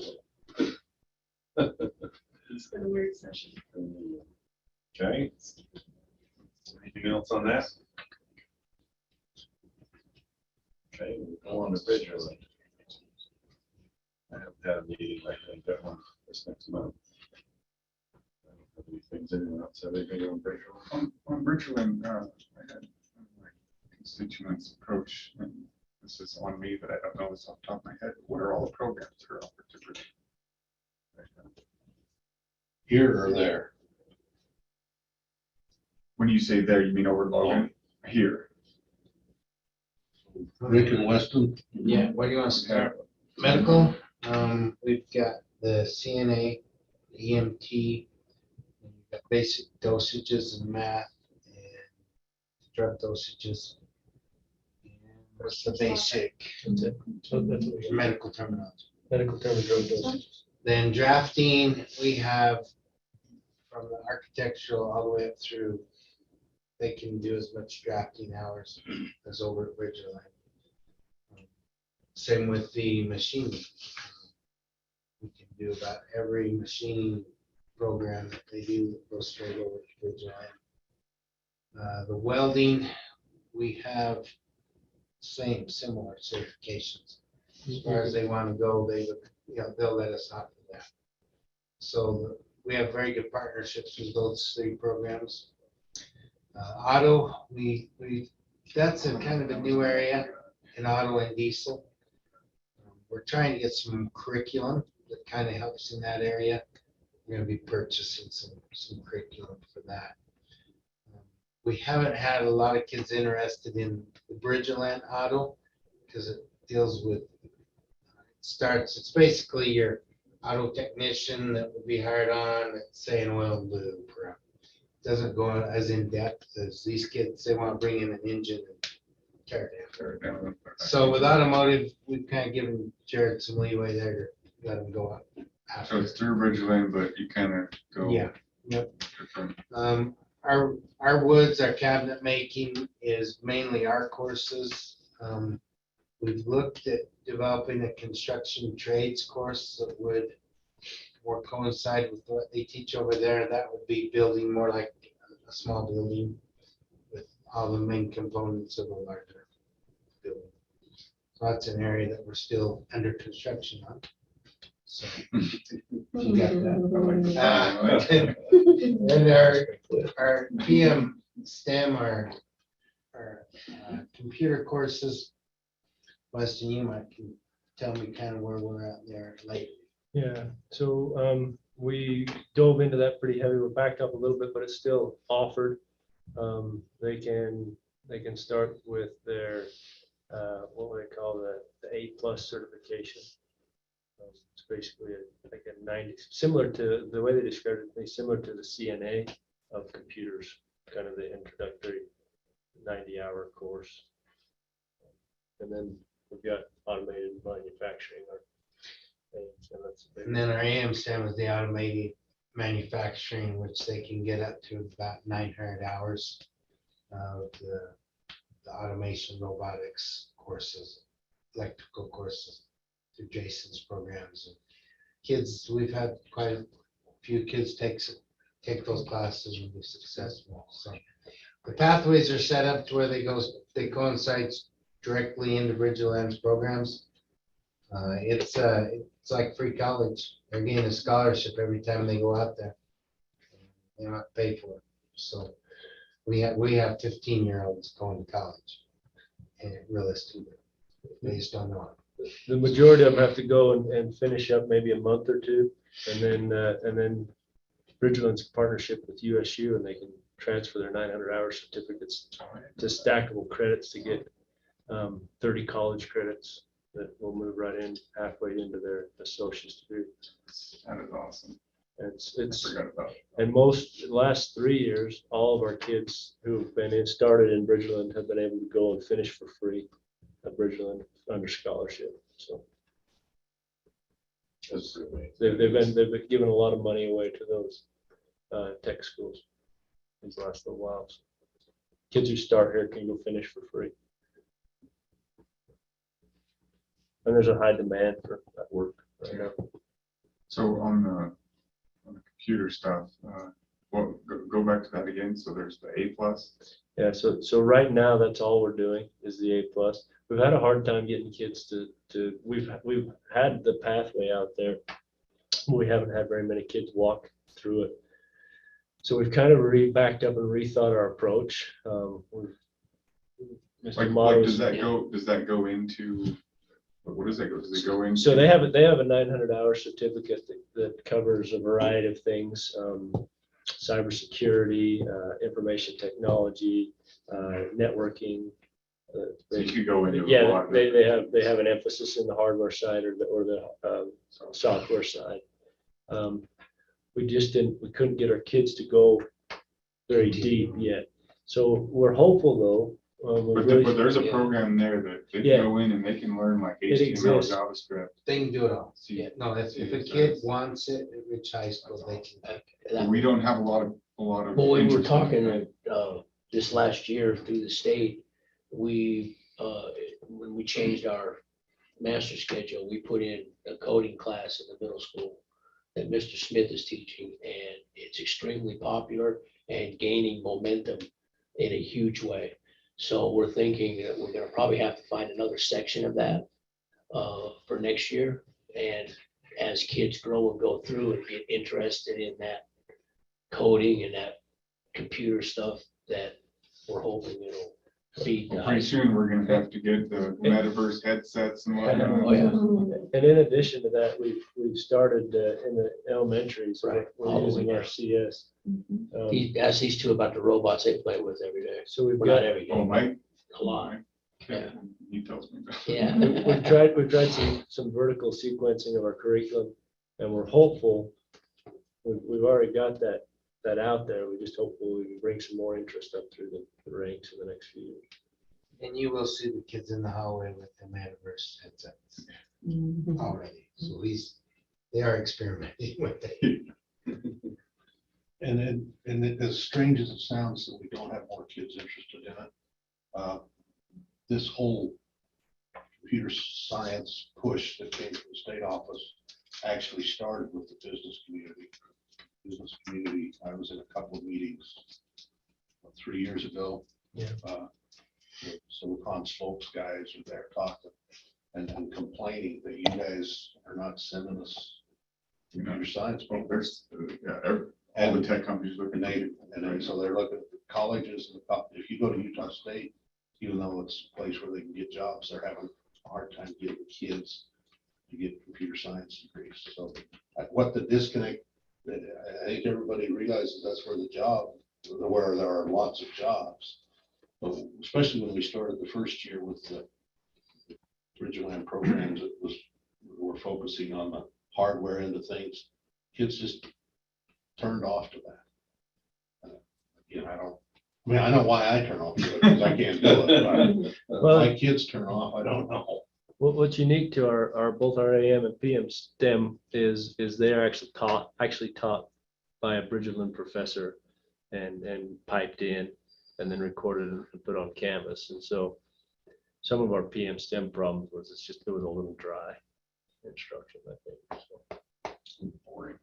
It's been a weird session. Okay. Anything else on that? Okay, we'll go on to visual. I have had a meeting, I think, that one this next month. I don't have any things anyone else have anything on visual? on Richland, I had my constituents approach, and this is on me, but I don't know this off the top of my head. What are all the programs that are offered to Richland? Here or there? When you say there, you mean over Logan? Here. Rick and Weston? Yeah, what do you want to start? Medical, we've got the CNA, EMT, we've got basic dosages and math, and drug dosages. And what's the basic Mm-hmm. So that's what we got. medical terminology? Medical term of drug dosage. Then drafting, we have from the architectural all the way up through, they can do as much drafting hours as over at Ridgeline. Same with the machining. We can do about every machining program that they do that goes straight over to Ridgeline. The welding, we have similar certifications. As far as they want to go, they would, they'll let us out for that. So we have very good partnerships with those three programs. Auto, that's a kind of a new area in auto and diesel. We're trying to get some curriculum that kind of helps in that area. We're going to be purchasing some curriculum for that. We haven't had a lot of kids interested in the Bridgeland auto because it deals with, it's basically your auto technician that would be hired on, say an oil and lube. Doesn't go as in depth as these kids. They want to bring in an engine and tear it down. So with automotive, we've kind of given Jared some leeway there to let him go up. So it's through Ridgeline, but you kind of go. Yeah, yep. Different. Our woods, our cabinet making is mainly our courses. We've looked at developing a construction trades course that would more coincide with what they teach over there. That would be building more like a small building with all the main components of a larger building. So that's an area that we're still under construction on. So you got that. And our PM STEM, our computer courses, Weston, you might can tell me kind of where we're at there lately. Yeah, so we dove into that pretty heavy. We're backed up a little bit, but it's still offered. They can start with their what would I call the A+ certification. It's basically like a 90, similar to the way they described it, similar to the CNA of computers, kind of the introductory 90-hour course. And then we've got automated manufacturing. And then our AM STEM is the automated manufacturing, which they can get up to about 900 hours of the automation robotics courses, electrical courses through Jason's programs. And kids, we've had quite a few kids take those classes and be successful. So the pathways are set up to where they coincide directly into Ridgeland's programs. It's like free college. They're getting a scholarship every time they go out there. They don't have to pay for it. So we have 15-year-olds going to college, and realistically, they just don't know it. The majority of them have to go and finish up maybe a month or two, and then Ridgeland's partnership with USU, and they can transfer their 900-hour certificates to stackable credits to get 30 college credits that will move right in halfway into their associate's degree. That is awesome. It's I forgot about it. and last 3 years, all of our kids who've been started in Bridgeland have been able to go and finish for free at Bridgeland under scholarship. So That's amazing. they've been giving a lot of money away to those tech schools these last little while. So kids who start here can go finish for free. And there's a high demand for that work right now. So on the computer stuff, go back to that again. So there's the A+. Yeah, so right now that's all we're doing is the A+. We've had a hard time getting kids to we've had the pathway out there. We haven't had very many kids walk through it. So we've kind of backed up and rethought our approach. Mr. Like, Motto's- does that go? Does that go into? What does that go? Does it go into? So they have a 900-hour certificate that covers a variety of things: cybersecurity, information technology, networking. So you could go into. a Yeah, lot of it. they have an emphasis in the hardware side or the software side. We couldn't get our kids to go very deep yet. So we're hopeful though. But there's a program there that they Yeah. can go in and they can learn like It HTML, exists. JavaScript. They can do it all. See, No, if a kid wants it at Rich High School, they can. but we don't have a lot of. Well, we were interest in talking, it. this last year through the state, when we changed our master schedule, we put in a coding class in the middle school that Mr. Smith is teaching, and it's extremely popular and gaining momentum in a huge way. So we're thinking that we're gonna probably have to find another section of that for next year. And as kids grow and go through and get interested in that coding and that computer stuff, that we're hoping it'll feed. Well, pretty soon, we're gonna have to get the metaverse headsets and whatnot. Oh, yeah. And in addition to that, we've started in the elementaries, Right. we're using our CS. He asked these two about the robots they play with every day. So we've Well, not got, every day, Oh, Mike? a lot. Yeah, he tells me that. Yeah. we've tried some vertical sequencing of our curriculum, and we're hopeful. We've already got that out there. We just hopeful we can bring some more interest up through the ranks in the next few years. And you will see the kids in the hallway with the metaverse headsets already. So at least they are experimenting with it. And as strange as it sounds that we don't have more kids interested in it, this whole computer science push that came from the state office actually started with the business community. I was in a couple of meetings 3 years ago. Yeah. The Silicon Slopes guys are there talking and complaining that you guys are not sending us computer science Well, people. there's, all the tech companies looking. So they're looking at the colleges and if you go to Utah State, even though it's a place where they can get jobs, they're having a hard time getting kids to get computer science degrees. So what the disconnect, I think everybody realizes that's where where there are lots of jobs. But especially when we started the first year with the Bridgeland programs, we're focusing on the hardware end of things. Kids just turned off to that. Again, I know why I turn off to it, because I can't do it. But Well- my kids turn off, I don't know. What's unique to our both our AM and PM STEM is they're actually taught by a Bridgeland professor and piped in and then recorded and put on Canvas. And so some of our PM STEM problems was it was a little dry instruction, I think. So boring.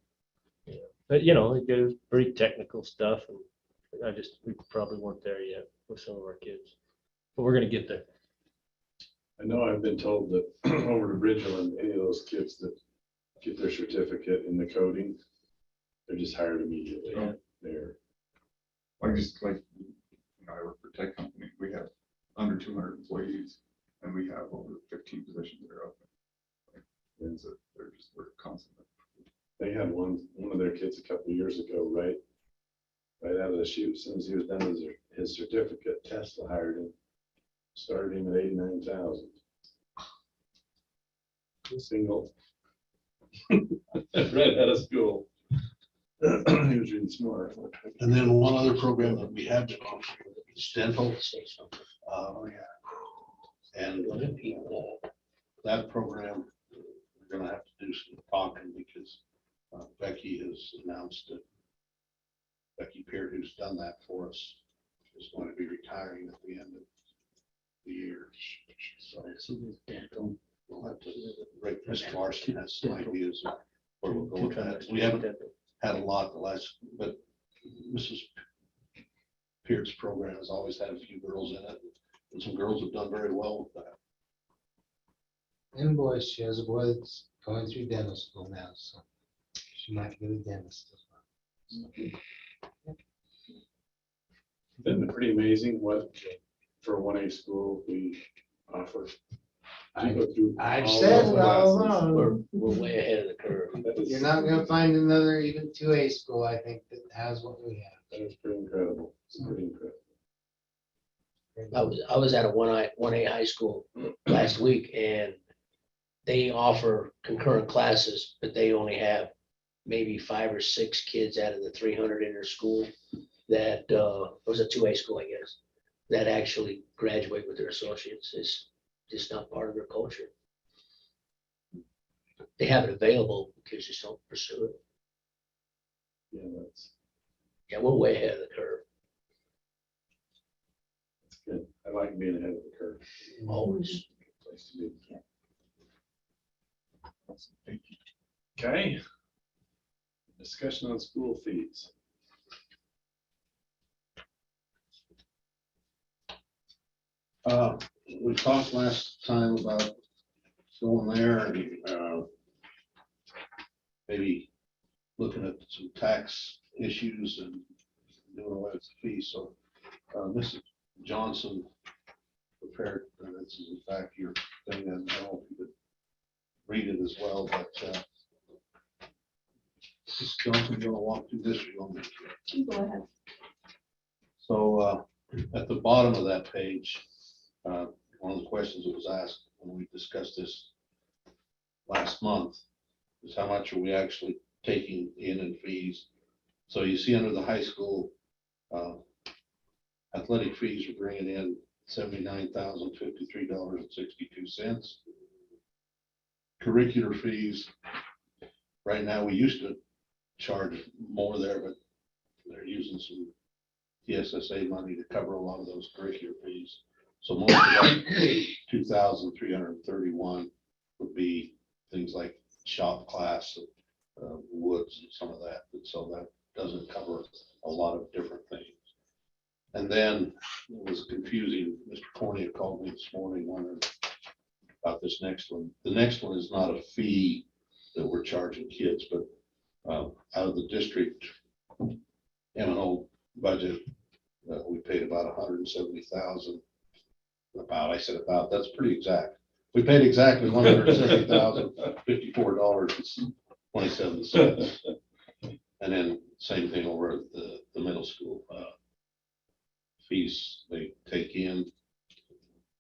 Yeah. But it goes pretty technical stuff, and we probably weren't there yet with some of our kids, but we're gonna get there. I know I've been told that over to Bridgeland, any of those kids that get their certificate in the coding, they're just hired immediately. Yeah. They're, I work for a tech company. We have under 200 employees and we have over 15 positions that are open. And so we're constantly. they had one of their kids a couple of years ago, right out of the chute, as soon as he was done with his certificate, Tesla hired him, started him at 89,000. Single. Right out of school. He was really smart. And then one other program that we have been offering is dental. Oh, yeah. And that program, we're gonna have to do some talking because Becky has announced that Becky Peart, who's done that for us, is going to be retiring at the end of the year. So we'll have to, Mr. Larson has some ideas of where we'll go with that. We haven't had a lot but Mrs. Peart's program has always had a few girls in it, and some girls have done very well with that. And boy, she has a boy that's going through dental school now, so she might get a dentist as well. Isn't it pretty amazing what, for a 1A school, we offer? You go through I've all said those it all classes. along. We're way ahead of the curve. That is- You're not gonna find another even 2A school, I think, that has what we have. That is pretty incredible. It's pretty incredible. I was at a 1A high school last week, and they offer concurrent classes, but they only have maybe 5 or 6 kids out of the 300 in their school that, it was a 2A school, I guess. that actually graduate with their associates is just not part of their culture. They have it available, kids just don't pursue it. Yeah, that's Yeah, we're way ahead of the curve, good. I like being ahead of the curve. always. Place to be. Okay. Discussion on school fees. We talked last time about going there and, maybe looking at some tax issues and doing away with the fees. So, Mrs. Johnson prepared, and this is in fact your thing, and I don't know if you could read it as well, but, Mrs. Johnson, you want to walk through this? Or you want me to? Go ahead. So, at the bottom of that page, one of the questions that was asked when we discussed this last month is how much are we actually taking in fees? So you see under the high school, athletic fees are bringing in $79,053.62. Curricular fees, right now, we used to charge more there, but they're using some TSSA money to cover a lot of those curricular fees. So most of that 2,331 would be things like shop class, woods and some of that. And so that doesn't cover a lot of different things. And then it was confusing. Mr. Cornea called me this morning wondering about this next one. The next one is not a fee that we're charging kids, but out of the district M&O budget, we paid about 170,000. I said about, that's pretty exact. We paid exactly $170,054.27. And then same thing over at the middle school. Fees they take in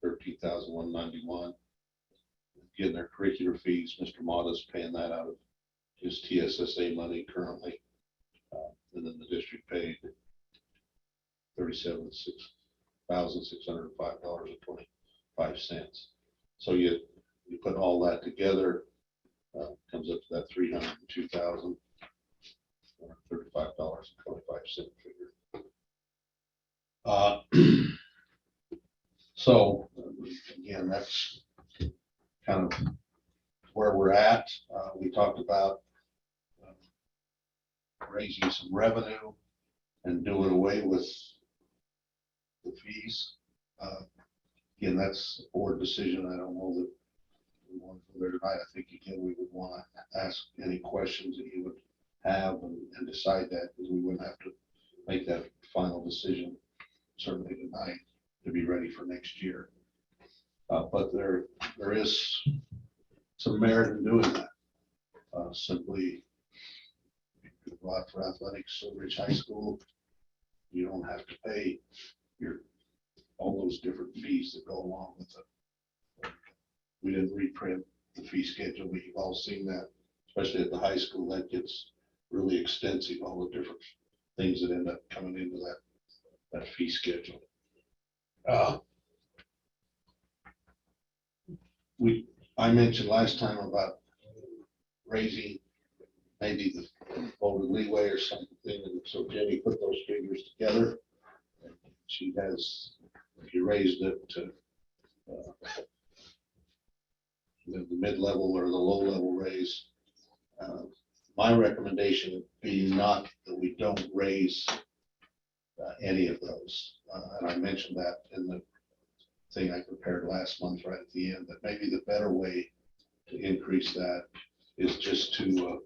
$13,191. Again, their curricular fees, Mr. Mata's paying that out of his TSSA money currently. And then the district paid $37,605.25. So you put all that together, comes up to that $302,135.25 figure. So again, that's kind of where we're at. We talked about raising some revenue and doing away with the fees. Again, that's a board decision. I don't know that we want to go there tonight. I think again, we would want to ask any questions that you would have and decide that, because we wouldn't have to make that final decision certainly tonight to be ready for next year. But there is some merit in doing that. Simply, you could go out for athletics, so Ridge High School, you don't have to pay all those different fees that go along with it. We didn't reprint the fee schedule, but you've all seen that, especially at the high school. That gets really extensive, all the different things that end up coming into that fee schedule. I mentioned last time about raising maybe the voted leeway or something, and so Jenny put those figures together. She has, if you raised it to the mid-level or the low-level raise, my recommendation would be not that we don't raise any of those. And I mentioned that in the thing I prepared last month right at the end, that maybe the better way to increase that is just to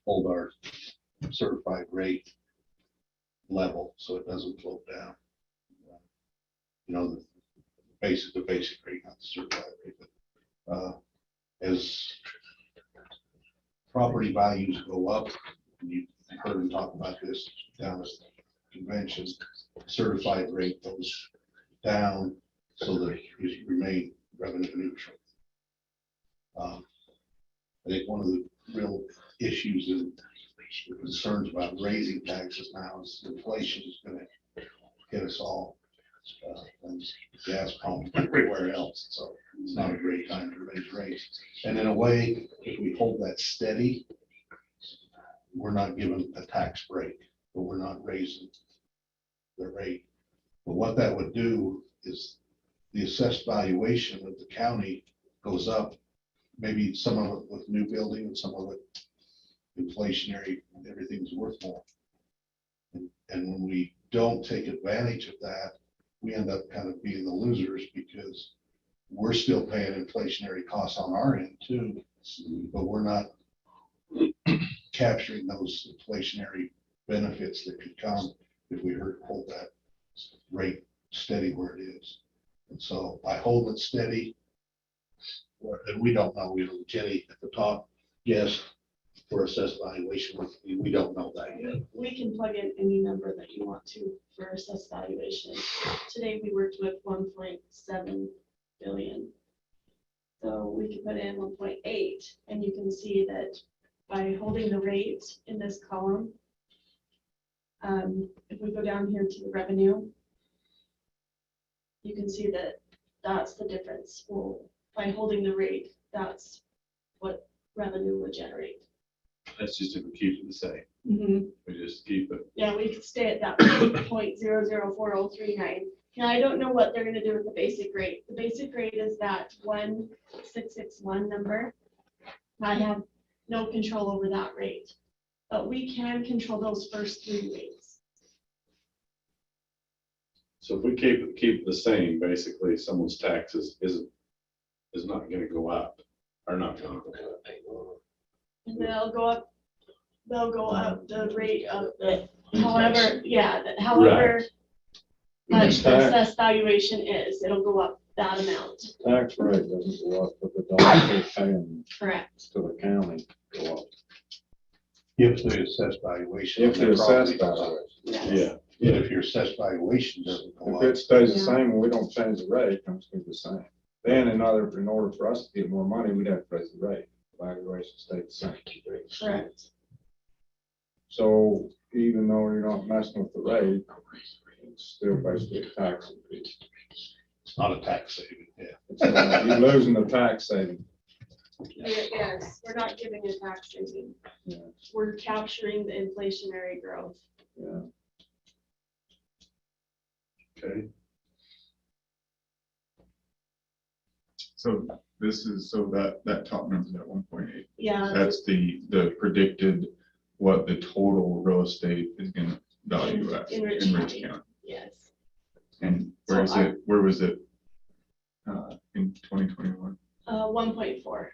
hold our certified rate level so it doesn't float down. You know, the basic rate, not the certified rate, but as property values go up, and you heard him talk about this down at the convention, certified rate goes down so that you remain revenue neutral. I think one of the real issues and concerns about raising taxes now is inflation is going to hit us all. and gas pump everywhere else, so it's not a great time to raise rates. And in a way, if we hold that steady, we're not given a tax break, but we're not raising the rate. But what that would do is the assessed valuation of the county goes up, maybe some of it with new building and some of it inflationary, everything's worth more. And when we don't take advantage of that, we end up kind of being the losers because we're still paying inflationary costs on our end too, but we're not capturing those inflationary benefits that could come if we hold that rate steady where it is. And so by holding it steady, and we don't know, Jenny at the top, yes, for assessed valuation, we don't know that yet. We can plug in any number that you want to for assessed valuation. Today we worked with 1.7 billion. So we can put in 1.8 and you can see that by holding the rate in this column, if we go down here to the revenue, you can see that that's the difference. Well, by holding the rate, that's what revenue would generate. That's just if we keep it the same. We just keep it. Yeah, we could stay at that 0.004039. Now, I don't know what they're gonna do with the basic rate. The basic rate is that 1661 number. I have no control over that rate, but we can control those first three rates. So if we keep it the same, basically someone's taxes is not gonna go up, or not gonna go up. And they'll go up the rate of the, however, yeah, however much the assessed valuation is, it'll go up that amount. Tax rate doesn't go up, but the dollars they're paying Correct. to the county go up. If the assessed valuation. If the assessed goes up. valuation. Yes. Yeah, But if your assessed valuation doesn't go If up. it stays the Yeah. same and we don't change the rate, it comes to the same. Then in order for us to get more money, we'd have to raise the rate. Valuation stays the same. Correct. So even though you're not messing with the rate, it's still basically a tax increase. It's not a tax saving, yeah. You're losing the tax saving. Yes, we're not giving a tax saving. Yeah. We're capturing the inflationary growth. Yeah. Okay. So this is, so that top number, that 1.8, Yeah. that's the predicted, what the total real estate is gonna value at In in Rich Rich County. County. Yes. And So where was it in 2021? 1.4.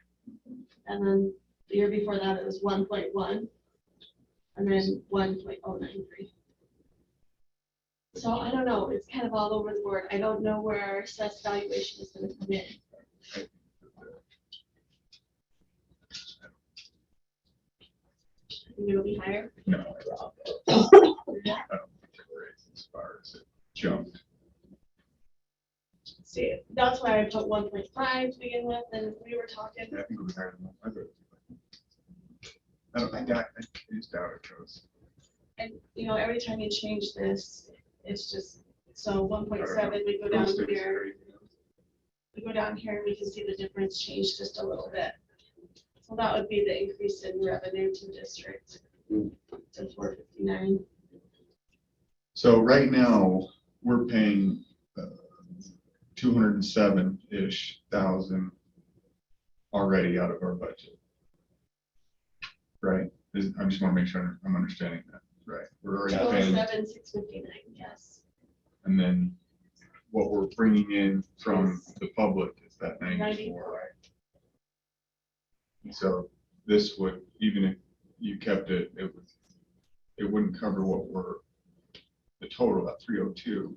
And then the year before that, it was 1.1. And then 1.093. So I don't know, it's kind of all over the board. I don't know where our assessed valuation is gonna come in. Think it'll be higher? No, I don't think it raised as far as it jumped. See, that's why I put 1.5 to begin with, and we were talking, Yeah, I think it'll be higher than that. I don't think I just doubt it goes. and every time you change this, it's just, so 1.7, we go down here, we go down here, and we can see the difference change just a little bit. So that would be the increase in revenue to the district to 459. So right now, we're paying 207-ish thousand already out of our budget. Right? I just want to make sure I'm understanding that, right? We're already paying, 207,659, yes. and then what we're bringing in from the public is that 94. 94. So this would, even if you kept it, it wouldn't cover what we're, the total at 302.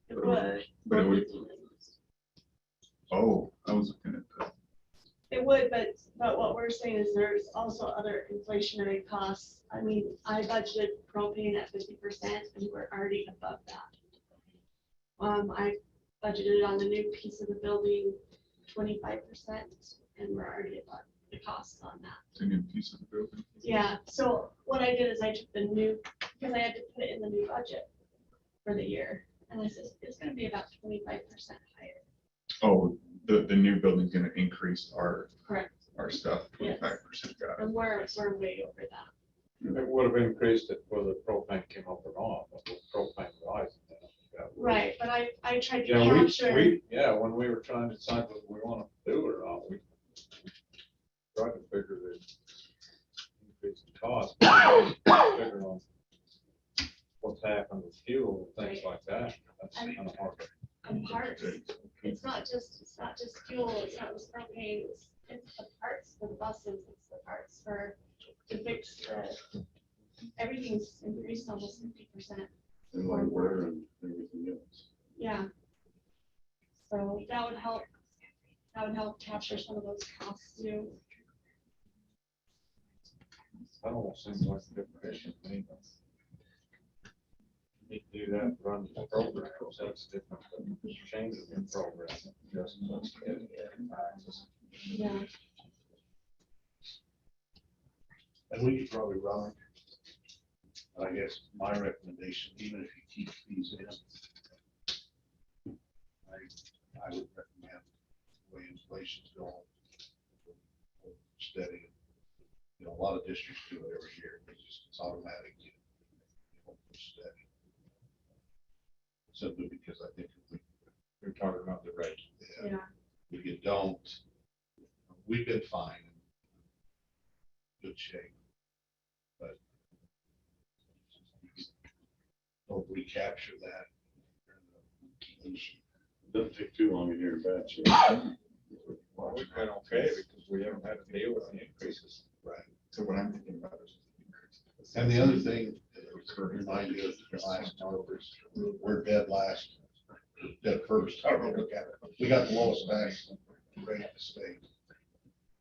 It would. But it would, oh, I was looking at that. It would, but what we're saying is there's also other inflationary costs. I mean, I budgeted propane at 50% and we're already above that. I budgeted on the new piece of the building 25% and we're already above the costs on that. It's a new piece of the building. Yeah, so what I did is I took the new, because I had to put it in the new budget for the year. And I said, it's gonna be about 25% higher. Oh, the new building's gonna increase Correct. our stuff Yes. 25%. Got it. And we're way over that. It would have increased it whether propane came up or not, but with propane rising. Right, but I tried to Yeah, capture, yeah, when we were trying to decide whether we want to do it or not, we tried to figure the increase in cost. Figure on what's happened with fuel, and things like that. That's kind of hard. and parts. It's not just fuel, it's not just propane, it's the parts for the buses, it's the parts to fix everything's increased almost 50%. And labor and everything else. Yeah. So that would help capture some of those costs too. That almost seems like a good question to me. Need to do that, run the program, so that's different, than changes in program, just let's get taxes. Yeah. And we could probably run, I guess, my recommendation, even if you keep these in, I would recommend the way inflation's going, steady. You know, a lot of districts do it every year, it's automatic, steady. Simply because I think if You're talking about the rate. Yeah. if you don't, we've been fine, good shape, but don't recapture that. Doesn't take too long to hear bad shit. Well, we've been okay because we haven't had to deal with the increases. Right. So what I'm thinking about is increase. And the other thing, to remind you of the last numbers, we're dead last, dead first, however you look at it. We got the lowest tax rate in the state.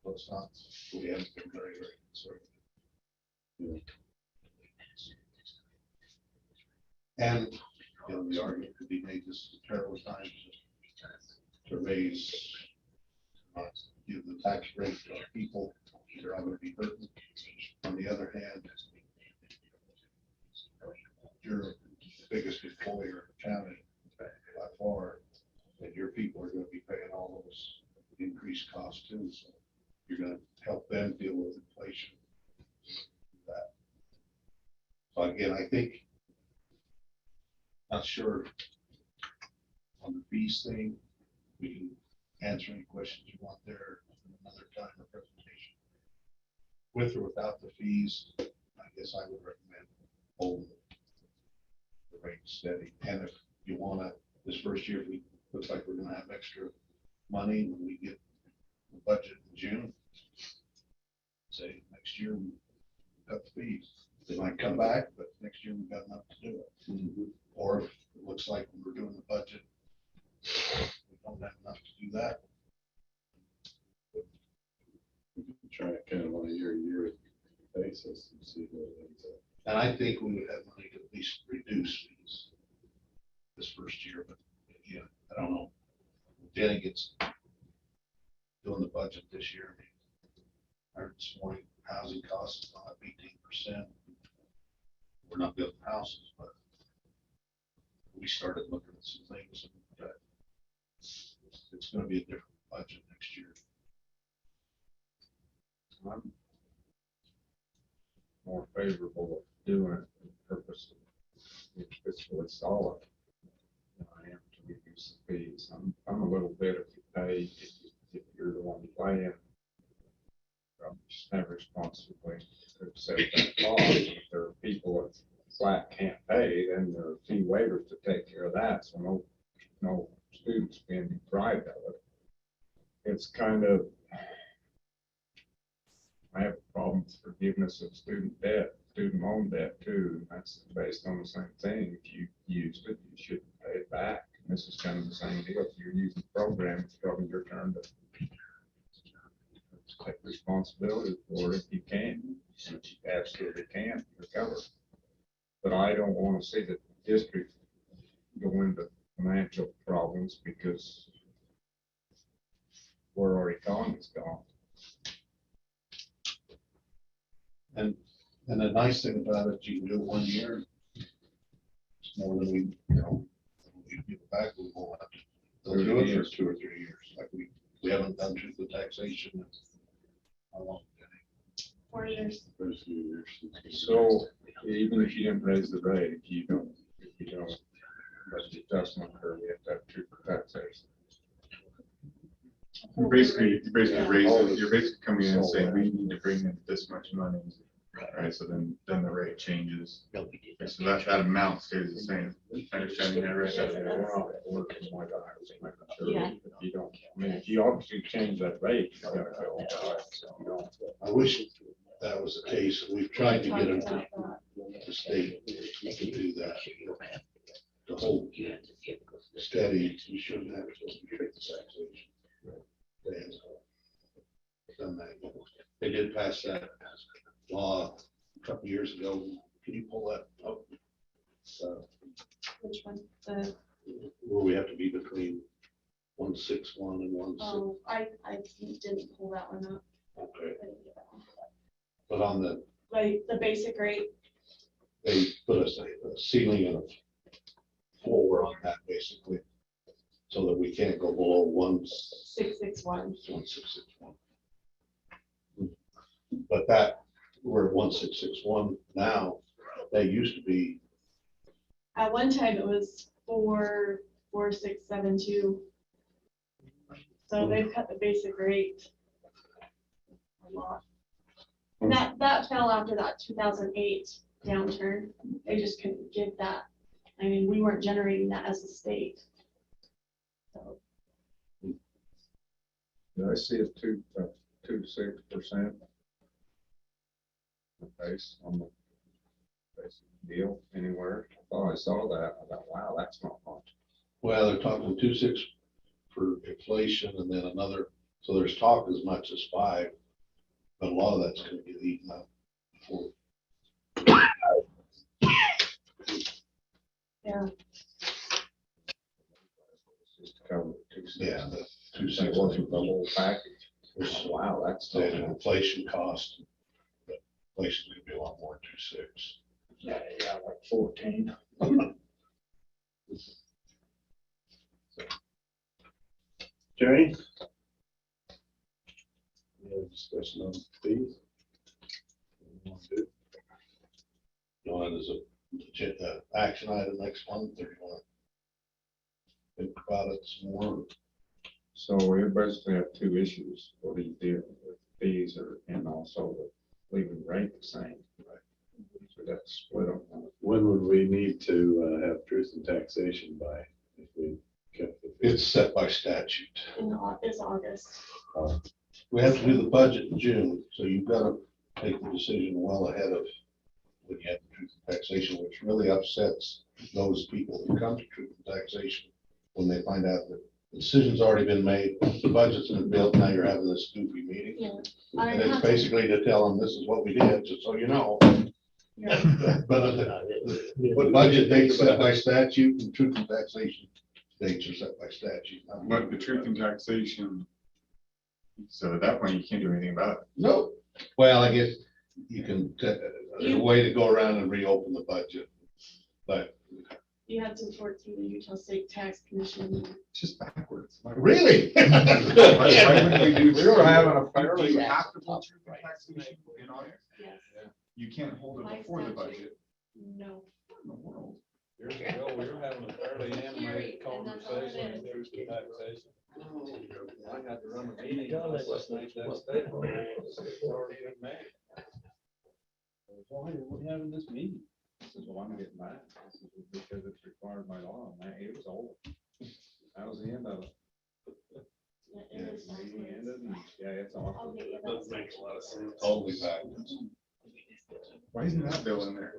So it's not, we haven't been very conservative. And, you know, the argument could be made this is a terrible time to raise, give the tax rate to our people, they're all gonna be hurting. On the other hand, you're the biggest employer in the county by far, and your people are gonna be paying all those increased costs too, so you're gonna help them deal with inflation. That. So again, I think, not sure on the fees thing, we can answer any questions you want there another time or presentation. With or without the fees, I guess I would recommend holding the rate steady. And if you wanna, this first year, we, looks like we're gonna have extra money when we get the budget in June. Say, next year, we cut the fees. They might come back, but next year we've got enough to do it. Or if it looks like when we're doing the budget, we don't have enough to do that. We can try it kind of on a year basis and see what it ends up. And I think we would have money to at least reduce fees this first year, but yeah, I don't know. Jenny gets doing the budget this year. I heard this morning, housing costs are up 18%. We're not building houses, but we started looking at some things, and it's going to be a different budget next year. I'm more favorable of doing it for the purpose of fiscally solid than I am to reduce the fees. I'm a little bit if you pay, if you're the one paying, just have responsibility to accept that cost. If there are people that flat can't pay, then there are fee waivers to take care of that, so no students being deprived of it. It's kind of, I have a problem with forgiveness of student debt, student loan debt too. That's based on the same thing. If you used it, you should pay it back. And this is kind of the same deal. If you're using the program, it's probably your turn to take responsibility for it if you can. And if you absolutely can't, recover. But I don't want to see the district go into financial problems because where our economy's gone. And the nice thing about it, you can do it 1 year. It's more than we, you know, give it back, we won't have to. They'll do it for 2 or 3 years, like we haven't done truth with taxation. in how long? 4 years. There's a few years since. So even if you didn't raise the rate, if you don't, budget adjustment, or we have to have truth with taxation. You're basically Yeah. raising, you're basically coming in and saying, we need to bring in this much money, right? So then the rate changes. No, we did. So that amount stays the same. Understanding that right? Yes. We're not working like that, making sure Yeah. if you don't, I mean, if you obviously change that rate, you gotta go. So you don't- I wish that was the case, and we've tried to get them Talked about to state to do that. The whole The steady, you shouldn't have to treat the taxation. They have done that. They did pass that law a couple years ago. Can you pull that up? which one, the, Where we have to be between 161 and 16. oh, I didn't pull that one up. Okay, I didn't get that one. but on the, Like, the basic rate, they put a ceiling and a floor on that basically, so that we can't go below 661. 1661. But that, we're at 1661 now, they used to be, At one time, it was 44672. So they've cut the basic rate a lot. And that fell after that 2008 downturn. They just couldn't give that. I mean, we weren't generating that as a state. So, Did I see a 2 to 6%? Base on the basic deal anywhere? I thought I saw that. I thought, wow, that's not much. well, they're talking 2.6 for inflation and then another, so there's talk as much as 5, but a lot of that's gonna get eaten up before. yeah, Just to cover the 2 Yeah, the That 2.6 wasn't the whole package. Wow, that's. Say an inflation cost, but inflation could be a lot more than 2.6. Yeah, like 14. Okay. Any other discussion on fees? You know, that is a legit, action item next month, or you want to think about it some more? So we basically have 2 issues. What do you do with fees or, and also the leaving rate the same? Right? So that's split them. When would we need to have truth and taxation by if we kept the fees? It's set by statute. it's August. We have to do the budget in June, so you've got to take the decision well ahead of when you have the truth and taxation, which really upsets those people who come to truth and taxation when they find out that the decision's already been made, the budget's been built, now you're having this goofy meeting. Yeah. And it's basically to tell them this is what we did, just so you know. Yeah. But the budget dates set by statute and truth and taxation dates are set by statute. But the truth in taxation, so at that point, you can't do anything about it. No, well, I guess you can, there's a way to go around and reopen the budget, but You have to report to the Utah State Tax Commission. It's just backwards. really? Why wouldn't we do? We were having a Do fairly. you have to hold truth in taxation in August? Yes. You can't hold it By before the statute. budget. No. What in the world? Years ago, we were having a fairly Hearing, animated and that's all it conversation on is. truth and taxation. I had to run a meeting last night that state. It's already been made. Why are we having this meeting? This is what I'm getting back. This is because it's required by law, and that, it was old. That was the end of it. Yeah, Yeah, it is meeting backwards. ended, and yeah, it's I'll awful. get you That that. makes a lot of sense. Totally backwards. Why isn't that bill in there?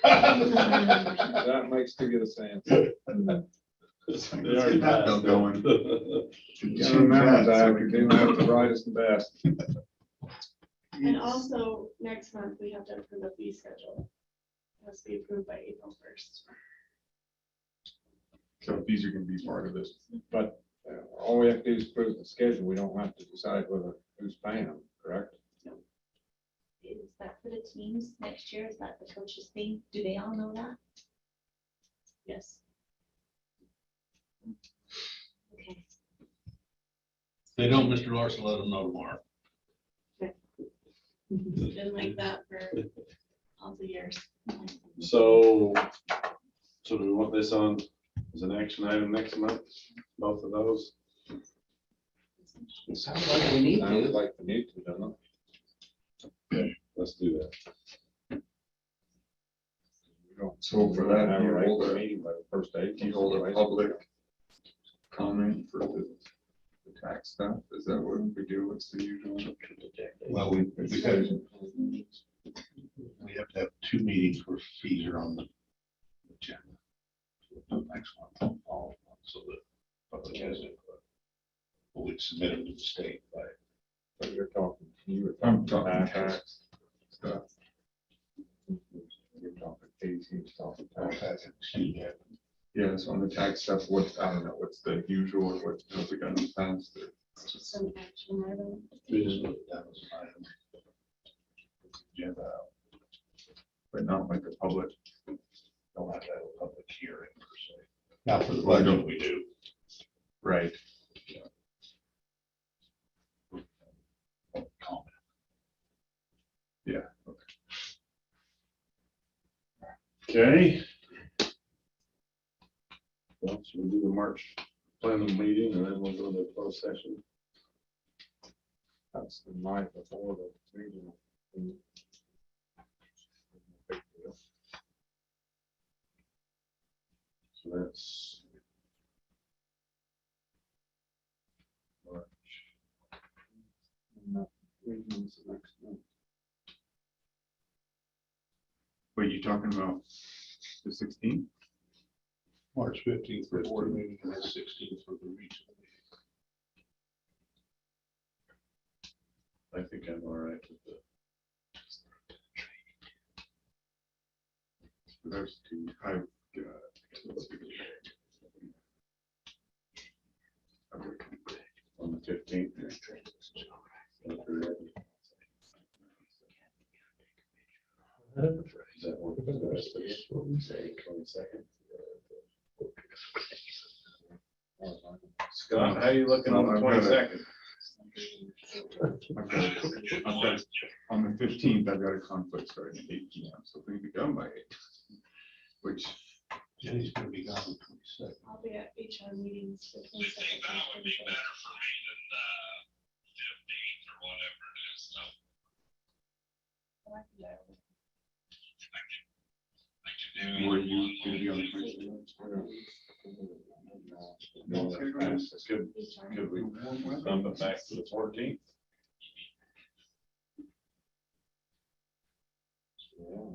That makes too good a sense. Let's get that bill going. You remember that, we didn't have the brightest and best. And also, next month, we have to approve a fee schedule. It has to be approved by April 1st. So these are gonna be part of this. But all we have to do is approve the schedule. We don't have to decide whether who's paying them, correct? Is that for the teams next year? Is that the coaches thing? Do they all know that? Yes. Okay. If they don't, Mr. Larson, let them know tomorrow. It's been like that for all the years. So do we want this on as an action item next month? Both of those? It sounds like we need I would to. like to need to, don't Let's do that. we? don't- So for we don't that, have a you hold regular a- meeting by the first day. Do you hold a public comment for the tax stuff? Is that what we do? What's the usual? Well, we have to have 2 meetings where fees are on the agenda. Next one, all, so the public has input. We'd submit them to the state by. But you're talking, you were I'm talking talking tax. tax stuff. You're talking fees, he was talking tax. Excuse me. Yes, on the tax stuff, what, I don't know, what's the usual, what have we done in the past? Just some action item. That was fine. Agenda, but not like a public. Don't have to have a public hearing per se. Now, for the Well, I budget, don't- we do. Right. Comment. Okay. Well, should we do the March planning meeting and then we'll go to closed session? That's the night before the meeting. Big deal. So that's March. And that meeting's the next month. What are you talking about? The 16th? March 15th for board meeting and then 16th for the regional meeting. I think I'm all right with the. There's two, I've got. On the 15th. Does that work for the rest of us? 22nd. Scott, how you looking on the I've got a- 22nd? I've got, on the 15th, I've got a conflict starting at 8 PM, so if we can be done by 8. Which, Jenny's gonna be gone on the 22nd. I'll be at HR meetings. the I think 22nd that and would be 23rd. better for me than the 15th or whatever it is, so I can do it. I can do. were either you one. gonna be on the 22nd? No, that's good. HR. Could we bump it back to the 14th?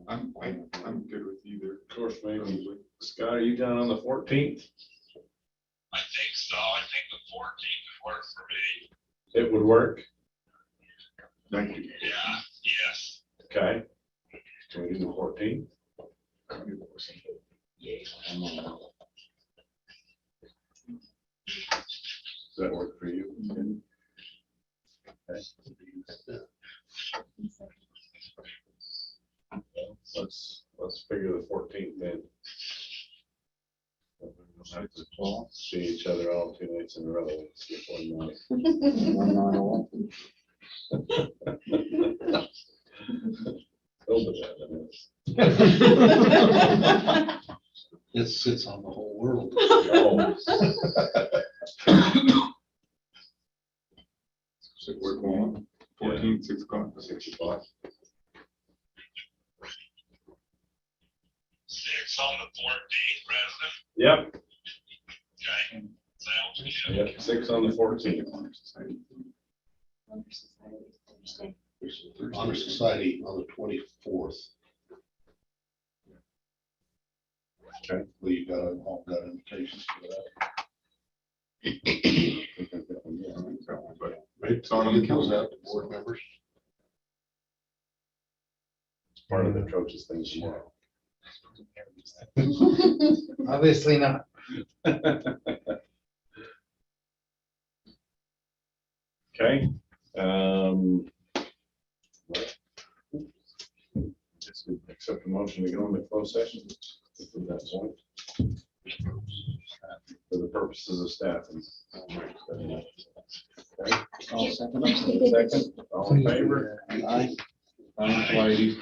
I'm good with either. Of course, maybe. Scott, are you done on the 14th? I think so. I think the 14th would work for me. It would work. Thank you. Yeah, yes. Okay. Can we do the 14th? Does that work for you? Okay. Let's figure the 14th then. See each other all 2 nights in a row. Skip one night. One night off. Over that, It sits on the whole world. Oh. So we're going 14th, 6 o'clock. 6 o'clock. 6 on the 14th, President. Yep. Okay, sounds good. Yep, 6 on the 14th. Honor Society, Thursday. Honor Society on the 24th. Okay. Well, you got, all got invitations for that. But Right, It's on so the get those calendar. out to board members. Part of the coaches thing tomorrow. Obviously not. Okay. Just accept the motion to go into closed session. From that point. for the purposes of staffing. Okay, I'll second it. second, all in favor? Aye. Thanks, ladies.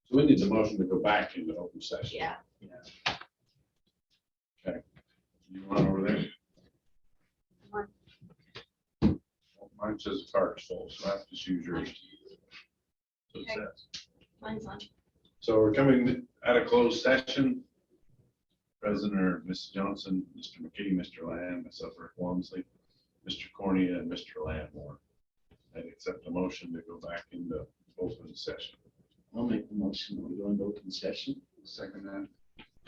So we need a motion to go back into open session. Yeah. You want over there? Mine. Mine says card full, so I have to choose yours. So it Okay. says. Mine's on. So we're coming out of closed session. President or Mrs. Johnson, Mr. McKee, Mr. Lamb, myself, Rick Walmsley, Mr. Cornea, and Mr. Lamborn. I accept the motion to go back into open session. I'll make the motion that we go into open session. Second that.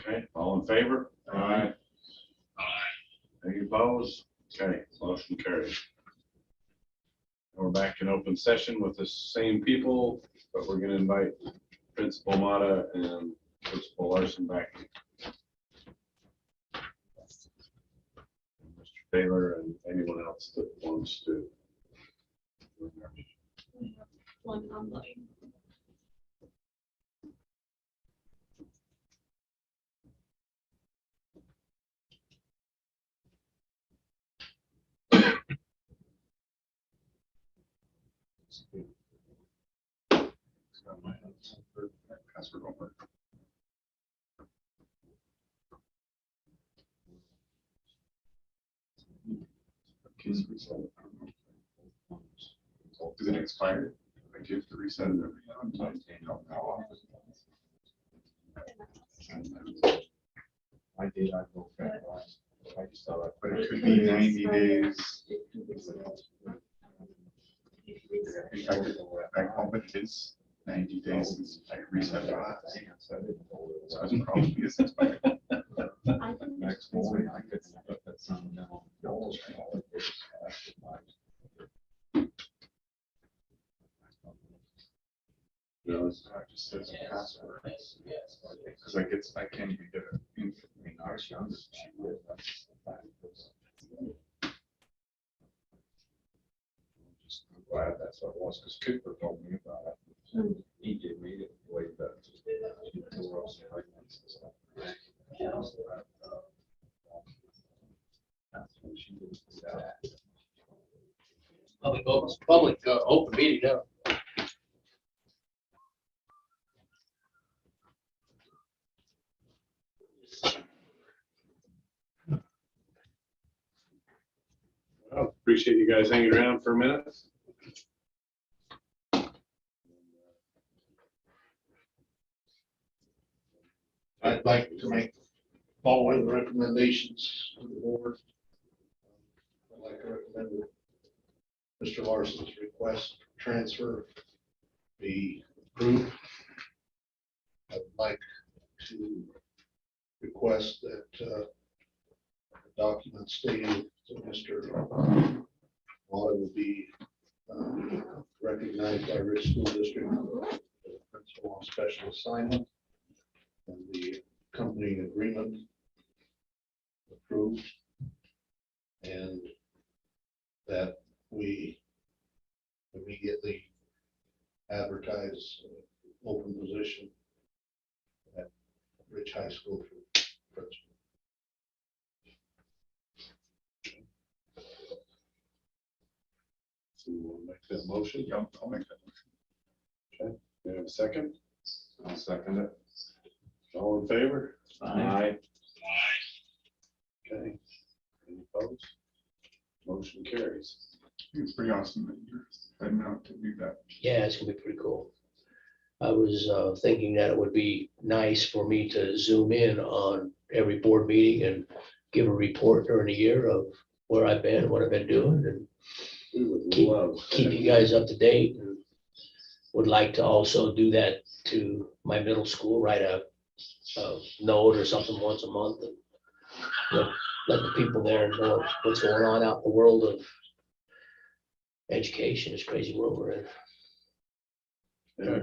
Okay, all in favor? Aye. Any opposed? Okay, motion carries. We're back in open session with the same people, but we're gonna invite Principal Mata and Principal Larson back. Mr. Taylor and anyone else that wants to. One online. Password won't work. Case reset. Does it expire? Like you have to reset it every now and then. How often? I did, I broke that last. I just thought I But put it it. could be 90 days. In fact, back home it is 90 days since I reset it. So it's probably is expired. I think Next morning, I could put that sun down. No, it's not, it just says password. Because I can't even get it. In. I mean, ours youngest, she did, that's the fact. Just glad that's what it was, because Cooper told me about it. He did me it way better. He tore up some fragments and stuff. That's when she did that. Public, open meeting now. Well, appreciate you guys hanging around for a minute. I'd like to make the following recommendations to the board. I'd like to recommend that Mr. Larson's request for transfer be approved. I'd like to request that the document stating that Mr. Waller will be recognized by Rich School District as principal on special assignment, and the accompanying agreement approved, and that we immediately advertise open position at Rich High School for principal. So we'll make that motion. Yeah, I'll make that motion. You have a second? I'll second it. All in favor? Aye. Okay. Any opposed? Motion carries. It's pretty awesome that you're heading out to do that. Yeah, it's gonna be pretty cool. I was thinking that it would be nice for me to zoom in on every board meeting and give a report during the year of where I've been, what I've been doing, and We would keep love. keep you guys up to date. And would like to also do that to my middle school, write a note or something once a month, and let the people there know what's going on out in the world of education, this crazy world we're in. Yeah.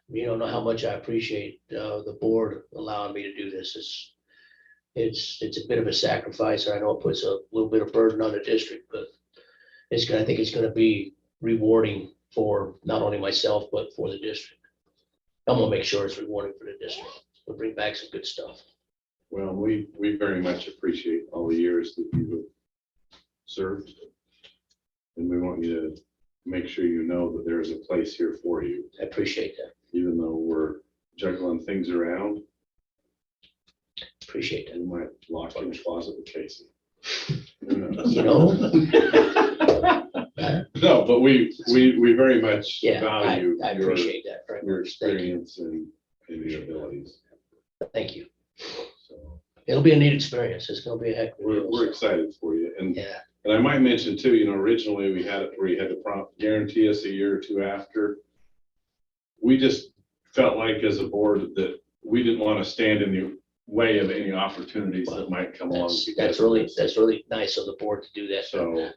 You don't know how much I appreciate the board allowing me to do this. It's a bit of a sacrifice, and I know it puts a little bit of burden on the district, but I think it's gonna be rewarding for not only myself, but for the district. I'm gonna make sure it's rewarding for the district. We'll bring back some good stuff. Well, we very much appreciate all the years that you have served. And we want you to make sure you know that there is a place here for you, I appreciate that. even though we're juggling things around. Appreciate You might lock in the closet with Casey. it. You know, No, but we very much yeah, value I your appreciate that very your much. Thank you. experience and your abilities. Thank you. So It'll be a neat experience. It's gonna be a heck of a we're deal. excited for you. Yeah, And I might mention too, you know, originally we had it where you had to guarantee us a year or two after. We just felt like as a board that we didn't want to stand in the way of any opportunities that might come along. that's because of really, this. that's really nice of the board to do that. So,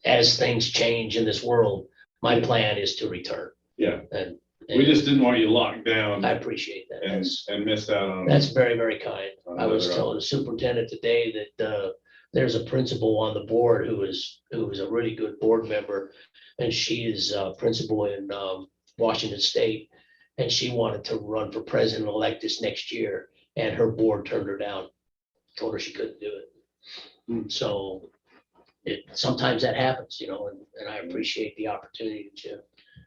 As things change in this world, my plan is to return. yeah, And we just didn't want you locked down I appreciate that. and That's, miss out on. that's very, very kind. I was another telling the superintendent today that, there's a principal on the board who is a really good board member. And she is principal in, Washington State. And she wanted to run for president-elect this next year, and her board turned her down, told her she couldn't do it. So sometimes that happens, you know, and I appreciate the opportunity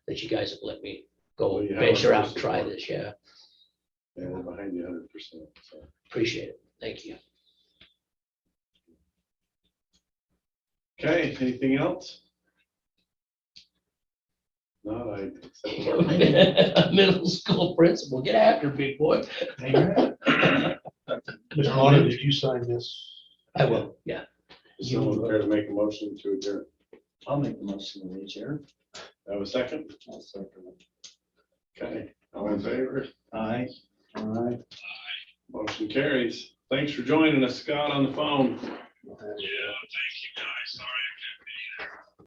that you guys have let me go Well, you have venture our out and try support. this, yeah, And we're behind you 100%. So. appreciate it, thank you. Okay, anything else? Not, I accept. Middle school principal, get after it, big boy. Mr. Lonnie, did you sign this? I will, yeah. Is someone care to make a motion to adjourn? I'll make the motion to adjourn. Have a second? I'll second it. Okay, all in favor? Aye. All right. Motion carries. Thanks for joining us, Scott, on the phone. Yeah, thank you guys. Sorry